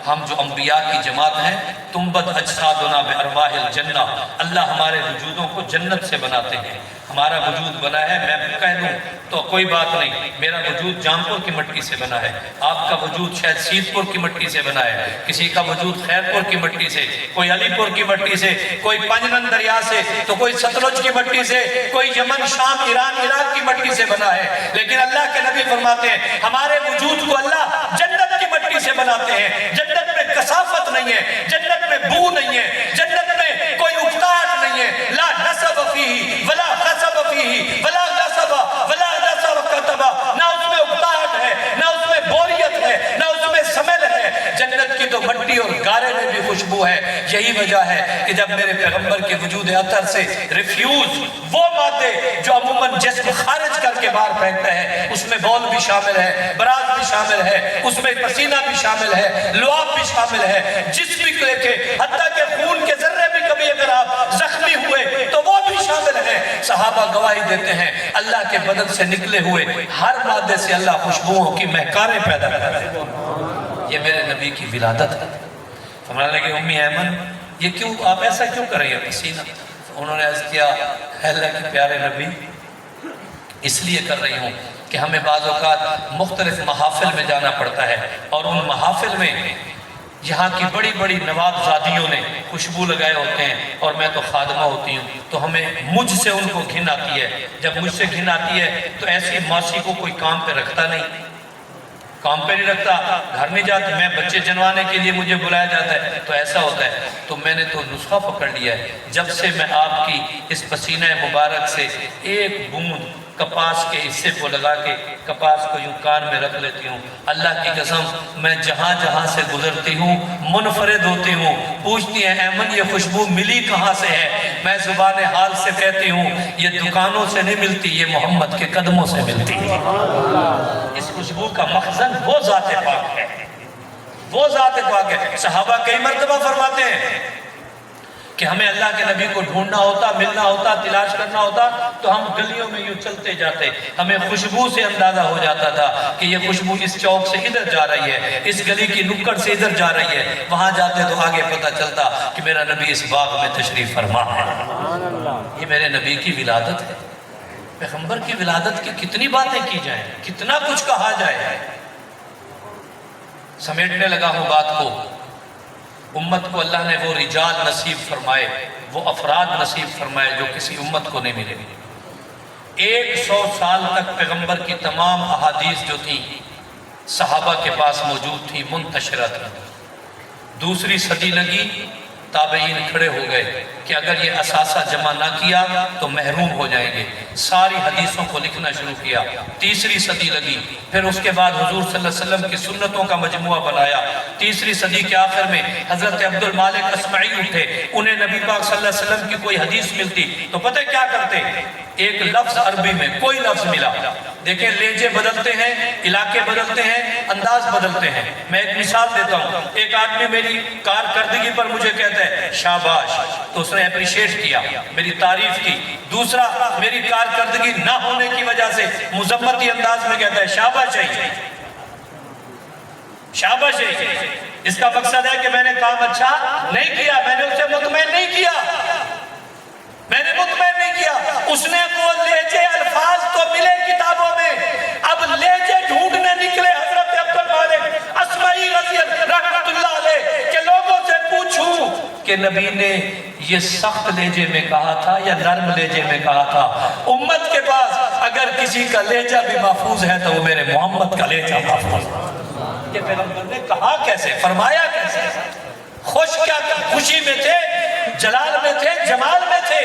ہم جو انبیاء کی جماعت ہیں، تنبت اجسادنا بارواح الجنہ، اللہ ہمارے وجودوں کو جنت سے بناتے ہیں۔ ہمارا وجود بنا ہے، میں کہہ دوں تو کوئی بات نہیں، میرا وجود جامپور کی مٹی سے بنا ہے، آپ کا وجود شاید سیدپور کی مٹی سے بنا ہے، کسی کا وجود خیرپور کی مٹی سے، کوئی علی پور کی مٹی سے، کوئی پنجنن دریا سے، تو کوئی ستلج کی مٹی سے، کوئی یمن، شام، ایران، عراق کی مٹی سے بنا ہے۔ لیکن اللہ کے نبی فرماتے ہیں ہمارے وجود کو اللہ جنت کی مٹی سے بناتے ہیں۔ جنت میں کثافت نہیں ہے، جنت میں بو نہیں ہے، جنت میں کوئی اکتاہٹ نہیں ہے، لا نصب فیہ ولا خصب فیہ ولا غصب ولا نصب کتب، نہ اس میں اکتاہٹ ہے، نہ اس میں بوریت ہے، نہ اس میں سمیل ہے۔ جنت کی تو مٹی اور گارے میں بھی خوشبو ہے۔ یہی وجہ ہے کہ جب میرے پیغمبر کے وجود اطہر سے ریفیوز، وہ مادے جو عموماً جسم خارج کر کے باہر پھینکتا ہے، اس میں بول بھی شامل ہے، براز بھی شامل ہے، اس میں پسینہ بھی شامل ہے، لعاب بھی شامل ہے، جسم بھی لے کے حتیٰ کہ خون کے ذرے بھی کبھی اگر آپ زخمی ہوئے تو وہ بھی شامل ہے۔ صحابہ گواہی دیتے ہیں اللہ کے بدن سے نکلے ہوئے ہر مادے سے اللہ خوشبوؤں کی مہکاریں پیدا کرتا ہے۔ یہ میرے نبی کی ولادت ہے۔ فرمانے لگے امی ایمن یہ کیوں آپ ایسا کیوں کر رہی ہیں پسینہ؟ انہوں نے عرض کیا اے اللہ کے پیارے نبی اس لیے کر رہی ہوں کہ ہمیں بعض اوقات مختلف محافل میں جانا پڑتا ہے، اور ان محافل میں یہاں کی بڑی بڑی نواب زادیوں نے خوشبو لگائے ہوتے ہیں، اور میں تو خادمہ ہوتی ہوں، تو ہمیں مجھ سے ان کو گھن آتی ہے۔ جب مجھ سے گھن آتی ہے تو ایسی موسی کو کوئی کام پہ رکھتا نہیں، کام پہ نہیں رکھتا، گھر نہیں جاتے، میں بچے جنوانے کے لیے مجھے بلایا جاتا ہے، تو ایسا ہوتا ہے۔ تو میں نے تو نسخہ پکڑ لیا ہے، جب سے میں آپ کی اس پسینہ مبارک سے ایک بوند کپاس کے حصے کو لگا کے کپاس کو یوں کان میں رکھ لیتی ہوں، اللہ کی قسم میں جہاں جہاں سے گزرتی ہوں منفرد ہوتی ہوں۔ پوچھتی ہیں ایمن یہ خوشبو ملی کہاں سے ہے؟ میں زبان حال سے کہتی ہوں یہ دکانوں سے نہیں ملتی، یہ محمد کے قدموں سے ملتی ہے۔ اس خوشبو کا مخزن وہ ذات پاک ہے، وہ ذات پاک ہے۔ صحابہ کئی مرتبہ فرماتے ہیں کہ ہمیں اللہ کے نبی کو ڈھونڈنا ہوتا، ملنا ہوتا، تلاش کرنا ہوتا تو ہم گلیوں میں یوں چلتے جاتے، ہمیں خوشبو سے اندازہ ہو جاتا تھا کہ یہ خوشبو اس چوک سے ادھر جا رہی ہے، اس گلی کی نکڑ سے ادھر جا رہی ہے۔ وہاں جاتے تو آگے پتہ چلتا کہ میرا نبی اس باغ میں تشریف فرما ہے۔ یہ میرے نبی کی ولادت ہے۔ پیغمبر کی ولادت کی کتنی باتیں کی جائیں، کتنا کچھ کہا جائے۔ سمیٹنے لگا ہوں بات کو، امت کو اللہ نے وہ رجال نصیب فرمائے، وہ افراد نصیب فرمائے جو کسی امت کو نہیں ملے۔ 100 سال تک پیغمبر کی تمام احادیث جو تھیں صحابہ کے پاس موجود تھیں، منتشرہ تھیں۔ دوسری صدی لگی، تابعین کھڑے ہو گئے کہ اگر یہ اثاثہ جمع نہ کیا تو محروم ہو جائیں گے، ساری حدیثوں کو لکھنا شروع کیا۔ تیسری صدی لگی، پھر اس کے بعد حضور صلی اللہ علیہ وسلم کی سنتوں کا مجموعہ بنایا۔ تیسری صدی کے آخر میں حضرت عبد المالک اسمعی اٹھے، انہیں نبی پاک صلی اللہ علیہ وسلم کی کوئی حدیث ملتی تو پتہ کیا کرتے؟ ایک لفظ عربی میں کوئی لفظ ملا، دیکھیں لہجے بدلتے ہیں، علاقے بدلتے ہیں، انداز بدلتے ہیں۔ میں ایک مثال دیتا ہوں، ایک آدمی میری کارکردگی پر مجھے کہتا ہے شاباش، تو اس نے اپریشیٹ کیا، میری تعریف کی۔ دوسرا میری کارکردگی نہ ہونے کی وجہ سے مذمتی انداز میں کہتا ہے شاباش چاہیے، شاباش چاہیے۔ اس کا مقصد ہے کہ میں نے کام اچھا نہیں کیا، میں نے اسے مطمئن نہیں کیا، میں نے مطمئن نہیں کیا۔ اس نے وہ لہجے الفاظ تو ملے کتابوں میں، اب لہجے ڈھونڈنے نکلے حضرت عبد المالک اسمعی رضی رحمت اللہ علیہ کہ لوگوں سے پوچھوں کہ نبی نے یہ سخت لہجے میں کہا تھا یا نرم لہجے میں کہا تھا؟ امت کے پاس اگر کسی کا لہجہ بھی محفوظ ہے تو وہ میرے محمد کا لہجہ محفوظ ہے۔ یہ پیغمبر نے کہا کیسے، فرمایا کیسے؟ خوشی میں تھے، جلال میں تھے، جمال میں تھے۔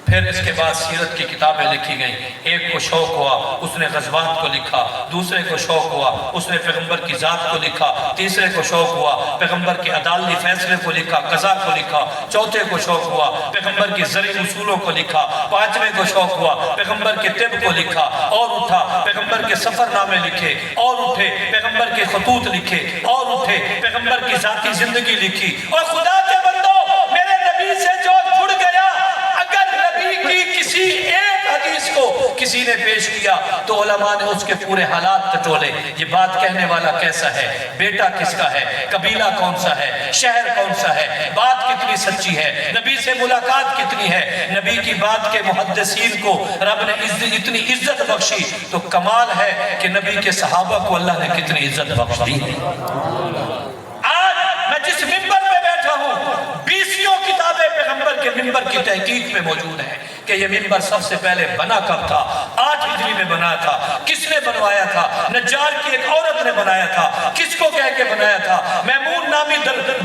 پھر اس کے بعد سیرت کی کتابیں لکھی گئیں۔ ایک کو شوق ہوا، اس نے غزوات کو لکھا، دوسرے کو شوق ہوا، اس نے پیغمبر کی ذات کو لکھا، تیسرے کو شوق ہوا، پیغمبر کے عدالتی فیصلے کو لکھا، قضا کو لکھا، چوتھے کو شوق ہوا، پیغمبر کی زرعی اصولوں کو لکھا، پانچویں کو شوق ہوا، پیغمبر کے طب کو لکھا، اور اٹھا پیغمبر کے سفر نامے لکھے، اور اٹھے پیغمبر کے خطوط لکھے، اور اٹھے پیغمبر کی ذاتی زندگی لکھی۔ اور خدا کے بندو، میرے نبی سے جو جڑ گیا، اگر نبی کی کسی ایک حدیث کو کسی کسی نے پیش کیا تو علماء نے اس کے پورے حالات ٹٹولے، یہ بات کہنے والا کیسا ہے، بیٹا کس کا ہے، قبیلہ کون سا ہے، شہر کون سا ہے، بات کتنی سچی ہے، نبی سے ملاقات کتنی ہے۔ نبی کی بات کے محدثین کو رب نے اتنی عزت بخشی، تو کمال ہے کہ نبی کے صحابہ کو اللہ نے کتنی عزت بخش دی۔ آج میں جس ممبر پہ بیٹھا ہوں، 20 کتابیں پیغمبر کے ممبر کی تحقیق میں موجود ہیں کہ یہ ممبر سب سے پہلے بنا کب تھا، 8 ہجری میں بنا تھا، کس نے بنوایا تھا، نجار کی ایک عورت نے بنایا تھا، کس کو کہہ کے بنایا تھا، میمون نامی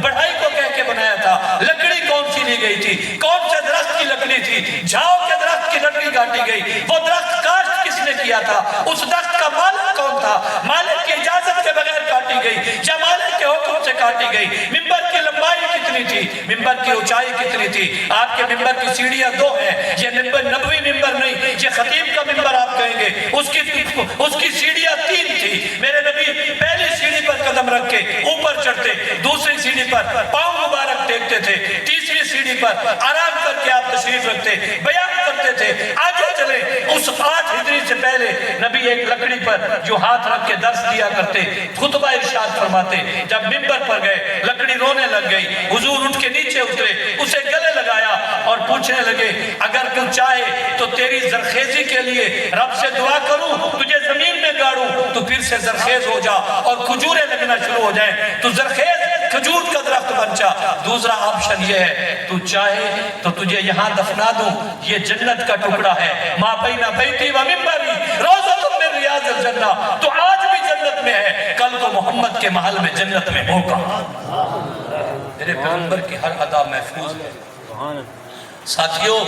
بڑھائی کو کہہ کے بنایا تھا، لکڑی کون سی لی گئی تھی، کون سے درخت کی لکڑی تھی، جھاؤ کے درخت کی لکڑی کاٹی گئی، وہ درخت کاشت کس نے کیا تھا، اس درخت کا مالک کون تھا، مالک کی اجازت کے بغیر کاٹی گئی یا مالک کے حکم سے کاٹی گئی، ممبر کی لمبائی کتنی تھی، ممبر کی اونچائی کتنی تھی۔ آپ کے ممبر کی سیڑھیاں 2 ہیں، یہ ممبر نبوی ممبر نہیں، یہ خطیب کا ممبر آپ کہیں گے، اس کی سیڑھیاں 3 تھی۔ میرے نبی پہلی سیڑھی پر قدم رکھ کے اوپر چڑھتے، دوسری سیڑھی پر پاؤں مبارک ٹیکتے تھے، تیسری سیڑھی پر آرام کر کے آپ تشریف رکھتے، بیان کرتے تھے۔ آگے چلے، اس 8 ہجری سے پہلے نبی ایک لکڑی پر جو ہاتھ رکھ کے درس دیا کرتے، خطبہ ارشاد فرماتے، جب ممبر پر گئے لکڑی رونے لگ گئی، حضور اٹھ کے نیچے اترے، اسے گلے لگایا اور پوچھنے لگے، اگر تو چاہے تو تیری زرخیزی کے لیے رب سے دعا کروں، تجھے زمین میں گاڑوں تو پھر سے زرخیز ہو جا اور کھجوریں لگنا شروع ہو جائیں، تو زرخیز کھجور کا درخت بن جا۔ دوسرا آپشن یہ ہے، تو چاہے تو تجھے یہاں دفنا دوں، یہ جنت کا ٹکڑا ہے، ما بین بیتی و منبری روضۃ من ریاض الجنہ، تو آج بھی جنت میں ہے، کل تو محمد کے محل میں جنت میں ہوگا۔ میرے پیغمبر کی ہر ادا محفوظ ہے۔ ساتھیوں،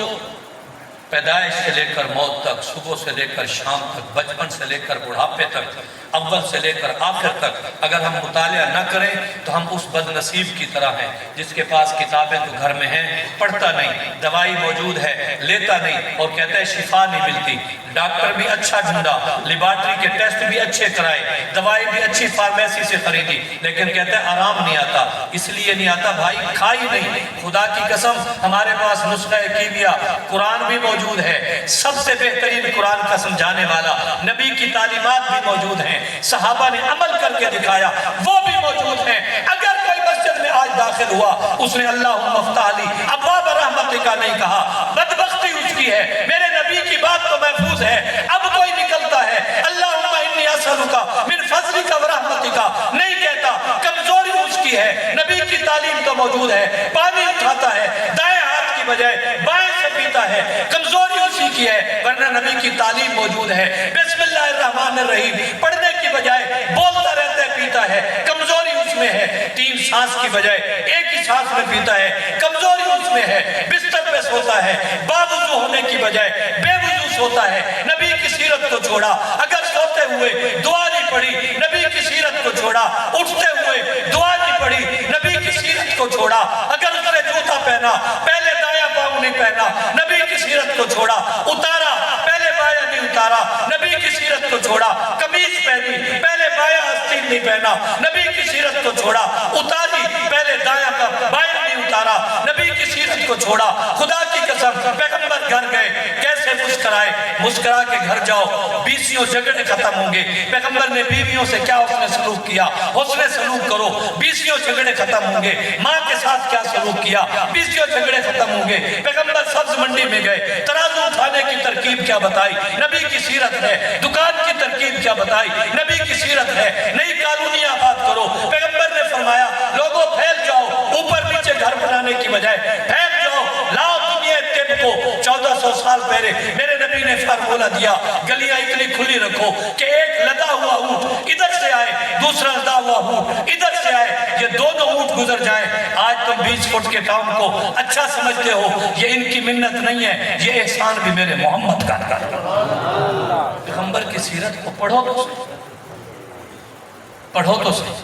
پیدائش سے لے کر موت تک، صبح سے لے کر شام تک، بچپن سے لے کر بڑھاپے تک، اول سے لے کر آخر تک، اگر ہم مطالعہ نہ کریں تو ہم اس بد نصیب کی طرح ہیں جس کے پاس کتابیں تو گھر میں ہیں، پڑھتا نہیں، دوائی موجود ہے لیتا نہیں، اور کہتا ہے شفا نہیں ملتی۔ ڈاکٹر بھی اچھا ڈھونڈا، لیبارٹری کے ٹیسٹ بھی اچھے کرائے، دوائی بھی اچھی فارمیسی سے خریدی، لیکن کہتا ہے آرام نہیں آتا۔ اس لیے نہیں آتا بھائی، کھائی نہیں۔ خدا کی قسم ہمارے پاس نسخہ کیمیا قرآن بھی موجود ہے، سب سے بہترین قرآن کا سمجھانے والا، نبی کی تعلیمات بھی موجود ہیں، صحابہ نے عمل کر کے دکھایا، وہ بھی موجود ہیں۔ اگر کوئی مسجد میں آج داخل ہوا، اس نے اللہم افتح لی ابواب رحمتک کا نہیں کہا، بدبختی اس کی ہے۔ میرے نبی کی بات تو محفوظ ہے۔ اب کوئی نکلتا ہے اللہم انی اسألک من فضلک و رحمتک نہیں کہتا، کمزوری اس کی ہے۔ نبی کی تعلیم تو موجود ہے، پانی اٹھاتا ہے، دائیں ہاتھ کی بجائے بائیں سے پیتا ہے، کمزوری اسی کی ہے، ورنہ نبی کی تعلیم موجود ہے۔ بسم اللہ الرحمن الرحیم پڑھنے کی بجائے بولتا رہتا ہے، پیتا ہے، کمزوری اس میں ہے۔ 3 سانس کی بجائے ایک ہی سانس میں پیتا ہے، کمزوری اس میں ہے۔ بستر پہ سوتا ہے، باوضو ہونے کی بجائے بے وضو سوتا ہے۔ نبی کی سیرت کو چھوڑا، اگر سوتے ہوئے دعا نہیں پڑھی، نبی کی سیرت کو چھوڑا، اٹھتے ہوئے دعا نہیں پڑھی، نبی کی سیرت کو چھوڑا، اگر اس نے جوتا پہنا پہلے دایاں پاؤں نہیں پہنا، نبی کی سیرت کو چھوڑا، اتارا پہلے بایاں نہیں اتارا، نبی کی سیرت کو چھوڑا، قمیض پہنی پہلے بایاں آستین نہیں پہنا، نبی کی سیرت کو چھوڑا، اتاری پہلے دایاں کا بایاں نہیں اتارا، نبی کی سیرت کو چھوڑا۔ خدا کی قسم پیغمبر گھر گئے، کیسے مسکرائے، مسکرا کے گھر جاؤ، 20 جھگڑے ختم ہوں گے۔ پیغمبر نے بیویوں سے کیا حسن سلوک کیا، حسن سلوک کرو، 20 جھگڑے ختم ہوں گے۔ ماں کے ساتھ کیا سلوک کیا، 20 جھگڑے ختم ہوں گے۔ پیغمبر سبز منڈی میں گئے، ترازو اٹھانے کی ترکیب کیا بتائی، نبی کی سیرت ہے۔ دکان کی ترکیب کیا بتائی، نبی کی سیرت ہے۔ نئی کالونی آباد کرو، پیغمبر نے فرمایا لوگوں پھیل جاؤ، اوپر نیچے گھر بنانے کی بجائے پھیل جاؤ، لاؤ دنیا طب کو۔ 1400 سال پہلے میرے نبی نے فارمولہ دیا، گلیاں اتنی کھلی رکھو کہ ایک لدا ہوا اونٹ ادھر سے آئے، دوسرا لدا ہوا اونٹ ادھر سے آئے، یہ دونوں اونٹ گزر جائیں۔ آج تم 20 فٹ کے کام کو اچھا سمجھتے ہو، یہ ان کی منت نہیں ہے، یہ احسان بھی میرے محمد کا ہے۔ پیغمبر کی سیرت کو پڑھو تو صحیح، پڑھو تو صحیح۔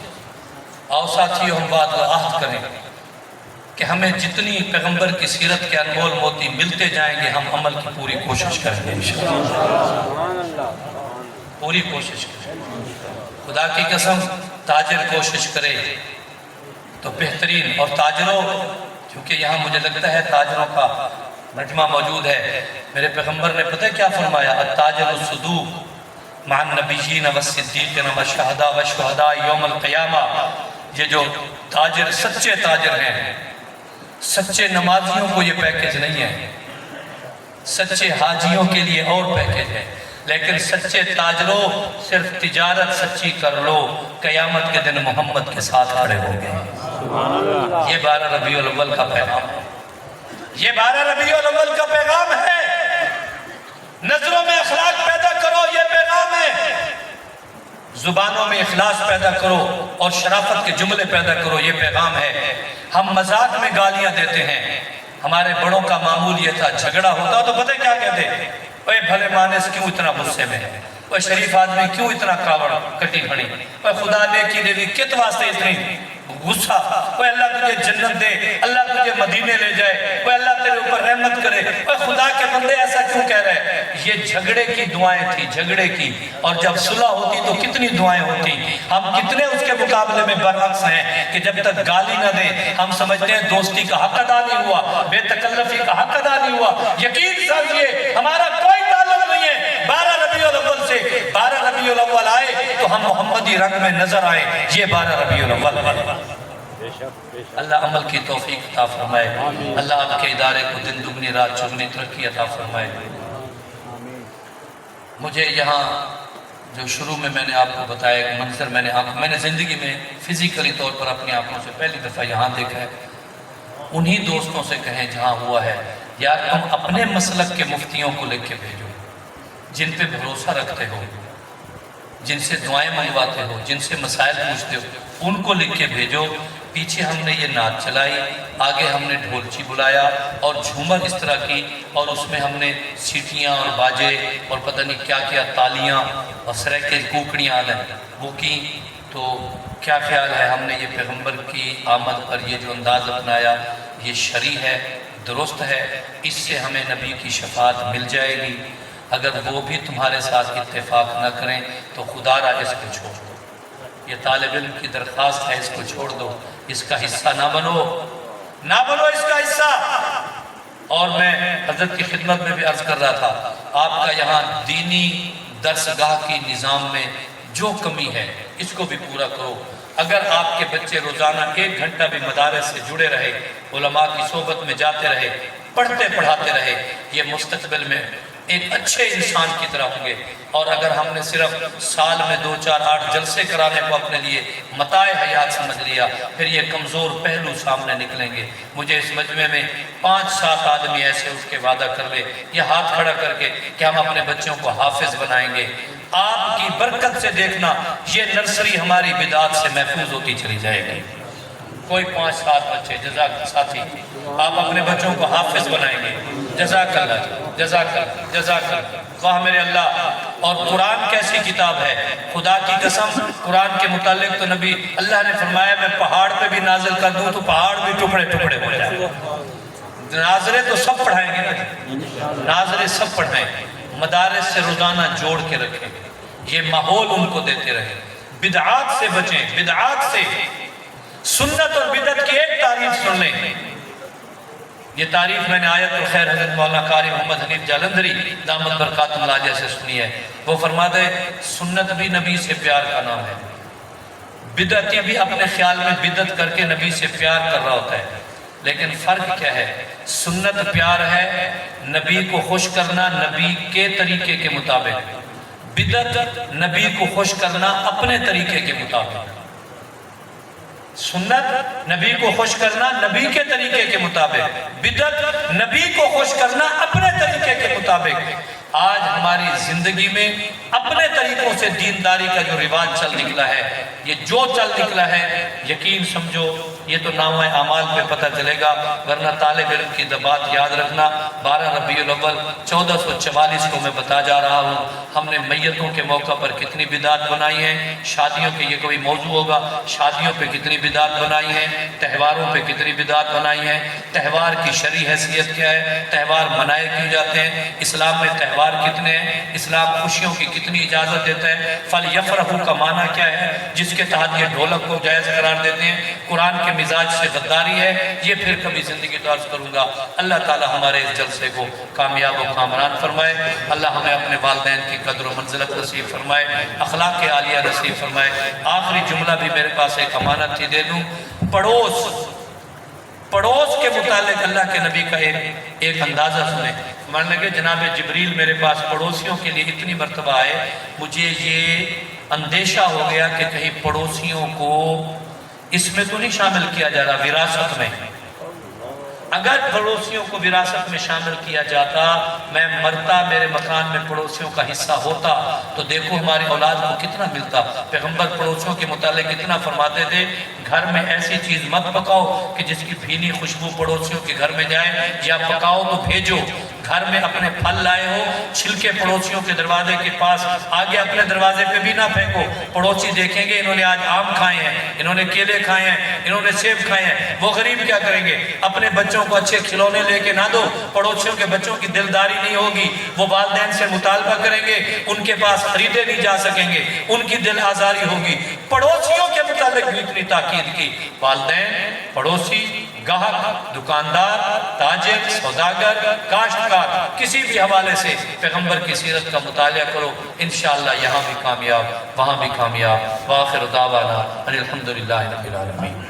آؤ ساتھیوں ہم بات عہد کریں کہ ہمیں جتنی پیغمبر کی سیرت کے انمول موتی ملتے جائیں گے، ہم عمل کی پوری کوشش کریں گے انشاءاللہ، پوری کوشش کریں۔ خدا کی قسم تاجر کوشش کرے تو بہترین، اور تاجروں، کیونکہ یہاں مجھے لگتا ہے تاجروں کا مجمع موجود ہے، میرے پیغمبر نے پتہ کیا فرمایا؟ التاجر الصدوق مع النبیین والصدیقین والشہداء والشہداء یوم القیامہ. یہ جو تاجر سچے تاجر ہیں، سچے نمازیوں کو یہ پیکج نہیں ہے، سچے حاجیوں کے لیے اور پیکج ہے، لیکن سچے تاجروں صرف تجارت سچی کر لو، قیامت کے دن محمد کے ساتھ کھڑے ہو گئے. یہ 12 ربیع الاول کا پیغام ہے، یہ 12 ربیع الاول کا پیغام ہے. نظروں میں اخلاق پیدا کرو، یہ پیغام ہے. زبانوں میں اخلاص پیدا کرو اور شرافت کے جملے پیدا کرو، یہ پیغام ہے. ہم مذاق میں گالیاں دیتے ہیں. ہمارے بڑوں کا معمول یہ تھا، جھگڑا ہوتا تو پتہ کیا کہتے؟ اے بھلے مانس کیوں اتنا غصے میں ہے؟ اے شریف آدمی کیوں اتنا کاوڑ کٹی کھڑی؟ اے خدا نے کی دیوی کت واسطے اتنی غصہ؟ اے اللہ تجھے جنت دے، اللہ تجھے مدینے لے جائے، اے اللہ تیرے اوپر رحمت کرے، اے خدا کے بندے ایسا کیوں کہہ رہے؟ یہ جھگڑے کی دعائیں تھی، جھگڑے کی. اور جب صلح ہوتی تو کتنی دعائیں ہوتی. ہم کتنے اس کے مقابلے میں برعکس ہیں کہ جب تک گالی نہ دیں ہم سمجھتے ہیں دوستی کا حق ادا نہیں ہوا، بے تکلفی کا حق ادا نہیں ہوا. یقین سمجھیے ہمارا کوئی تعلق نہیں ہے 12 ربیع الاول سے. 12 ربیع الاول آئے تو ہم محمدی رنگ میں نظر آئے. یہ 12 ربیع الاول. اللہ عمل کی توفیق عطا فرمائے. اللہ آپ کے ادارے کو دن دگنی رات چگنی ترقی عطا فرمائے. مجھے یہاں جو شروع میں نے آپ کو بتایا ایک منظر میں نے زندگی میں فزیکلی طور پر اپنی آنکھوں سے پہلی دفعہ یہاں دیکھا ہے. انہی دوستوں سے کہیں جہاں ہوا ہے، یار تم اپنے مسلک کے مفتیوں کو لکھ کے بھیجو، جن پہ بھروسہ رکھتے ہو، جن سے دعائیں منگواتے ہو، جن سے مسائل پوچھتے ہو، ان کو لکھ کے بھیجو. پیچھے ہم نے یہ نعت چلائی، آگے ہم نے ڈھولچی بلایا اور جھومر اس طرح کی، اور اس میں ہم نے سیٹیاں اور باجے اور پتہ نہیں کیا کیا تالیاں اور سریکے کوکڑیاں آلیں وہ کی. تو کیا خیال ہے؟ ہم نے یہ پیغمبر کی آمد پر یہ جو انداز اپنایا، یہ شرعی ہے، درست ہے. اس سے ہمیں نبی کی شفاعت مل جائے گی. اگر وہ بھی تمہارے ساتھ اتفاق نہ کریں تو خدا را اس کو چھوڑ دو. یہ طالب علم کی درخواست ہے، اس کو چھوڑ دو، اس کا حصہ نہ بنو، نہ بنو اس کا حصہ. اور میں حضرت کی خدمت میں بھی عرض کر رہا تھا، آپ کا یہاں دینی درسگاہ کی نظام میں جو کمی ہے اس کو بھی پورا کرو. اگر آپ کے بچے روزانہ 1 گھنٹہ بھی مدارس سے جڑے رہے، علماء کی صحبت میں جاتے رہے، پڑھتے پڑھاتے رہے، یہ مستقبل میں ایک اچھے انسان کی طرح ہوں گے. اور اگر ہم نے صرف سال میں 2 4 8 جلسے کرانے کو اپنے لیے متاع حیات سمجھ لیا، پھر یہ کمزور پہلو سامنے نکلیں گے. مجھے اس مجمع میں 5 7 آدمی ایسے اٹھ کے وعدہ کر لے، یہ ہاتھ کھڑا کر کے کہ ہم اپنے بچوں کو حافظ بنائیں گے. آپ کی برکت سے دیکھنا یہ نرسری ہماری بدعات سے محفوظ ہوتی چلی جائے گی. کوئی 5 7 بچے جزاک ساتھی آپ اپنے بچوں کو حافظ بنائیں گے. جزاک اللہ، جزاک اللہ، جزاک اللہ. واہ میرے اللہ. اور قرآن کیسی کتاب ہے، خدا کی قسم قرآن کے متعلق تو نبی اللہ نے فرمایا میں پہاڑ پہ بھی نازل کر دوں تو پہاڑ بھی ٹکڑے ٹکڑے ہو جائیں. ناظرے تو سب پڑھائیں گے نا، ناظرے سب پڑھائیں. مدارس سے روزانہ جوڑ کے رکھیں، یہ ماحول ان کو دیتے رہے. بدعات سے بچیں، بدعات سے. سنت اور بدعت کی ایک تعریف سن لیں. یہ تعریف میں نے آیت الخیر حضرت مولانا قاری محمد حنیف جالندھری دامت برکاتہم العالیہ سے سنی ہے. وہ فرماتے ہیں سنت بھی نبی سے پیار کا نام ہے، بدعتی بھی اپنے خیال میں بدعت کر کے نبی سے پیار کر رہا ہوتا ہے. لیکن فرق کیا ہے؟ سنت پیار ہے نبی کو خوش کرنا نبی کے طریقے کے مطابق، بدعت نبی کو خوش کرنا اپنے طریقے کے مطابق. سنت نبی کو خوش کرنا نبی کے طریقے کے مطابق، بدعت نبی کو خوش کرنا اپنے طریقے کے مطابق. آج ہماری زندگی میں اپنے طریقوں سے دینداری کا جو رواج چل نکلا ہے، یہ جو چل نکلا ہے، یقین سمجھو یہ تو نامہ اعمال پہ پتہ چلے گا. ورنہ طالب علم کی بات یاد رکھنا، 12 ربیع الاول 1444 کو میں بتا جا رہا ہوں، ہم نے میتوں کے موقع پر کتنی بدعات بنائی ہیں. شادیوں کے یہ کوئی موضوع ہوگا، شادیوں پہ کتنی بدعات بنائی ہیں، تہواروں پہ کتنی بدعات بنائی ہیں. تہوار کی شرعی حیثیت کیا ہے، تہوار منائے کیوں جاتے ہیں، اسلام میں تہوار کتنے ہیں، اسلام خوشیوں کی کتنی اجازت دیتا ہے. فَلْيَفْرَحُوا کا معنی کیا ہے؟ جس کے تحت یہ ڈھولک کو جائز قرار دیتے ہیں. قرآن کے مزاج سے غداری ہے. یہ پھر کبھی زندگی تو عرض کروں گا. اللہ تعالی ہمارے اس جلسے کو کامیاب و کامران فرمائے. اللہ ہمیں اپنے والدین کی قدر و منزلت نصیب فرمائے, اخلاق عالیہ نصیب فرمائے. آخری جملہ بھی میرے پاس ایک امانت تھی, دے دوں. پڑوس کے متعلق اللہ کے نبی کا ایک اندازہ سنیں. مان لگے جناب جبریل میرے پاس پڑوسیوں کے لیے اتنی مرتبہ آئے, مجھے یہ اندیشہ ہو گیا کہ کہیں پڑوسیوں کو اس میں تو نہیں شامل کیا جا رہا وراثت میں. اگر پڑوسیوں کو وراثت میں شامل کیا جاتا, میں مرتا میرے مکان میں پڑوسیوں کا حصہ ہوتا, تو دیکھو ہماری اولاد کو کتنا ملتا. پیغمبر پڑوسیوں کے متعلق اتنا فرماتے تھے, گھر میں ایسی چیز مت پکاؤ کہ جس کی بھینی خوشبو پڑوسیوں کے گھر میں جائے, یا پکاؤ تو بھیجو. گھر میں اپنے پھل لائے ہو, چھلکے پڑوسیوں کے دروازے کے پاس آگے اپنے دروازے پہ بھی نہ پھینکو. پڑوسی دیکھیں گے انہوں نے آج آم کھائے ہیں, انہوں نے کیلے کھائے ہیں, انہوں نے سیب کھائے ہیں, وہ غریب کیا کریں گے؟ اپنے بچوں کو اچھے کھلونے لے کے نہ دو. پڑوسیوں کے بچوں کی دلداری نہیں ہوگی, وہ والدین سے مطالبہ کریں گے, ان کے پاس خریدے نہیں جا سکیں گے, ان کی دل آزاری ہوگی. پڑوسیوں کے متعلق بھی اتنی تاکید کی. والدین, پڑوسی, گاہک, دکاندار, تاجر, سوداگر, کاشتکار, کسی بھی حوالے سے پیغمبر کی سیرت کا مطالعہ کرو. انشاءاللہ یہاں بھی کامیاب, وہاں بھی کامیاب. وآخر دعوانا ان الحمدللہ رب العالمین.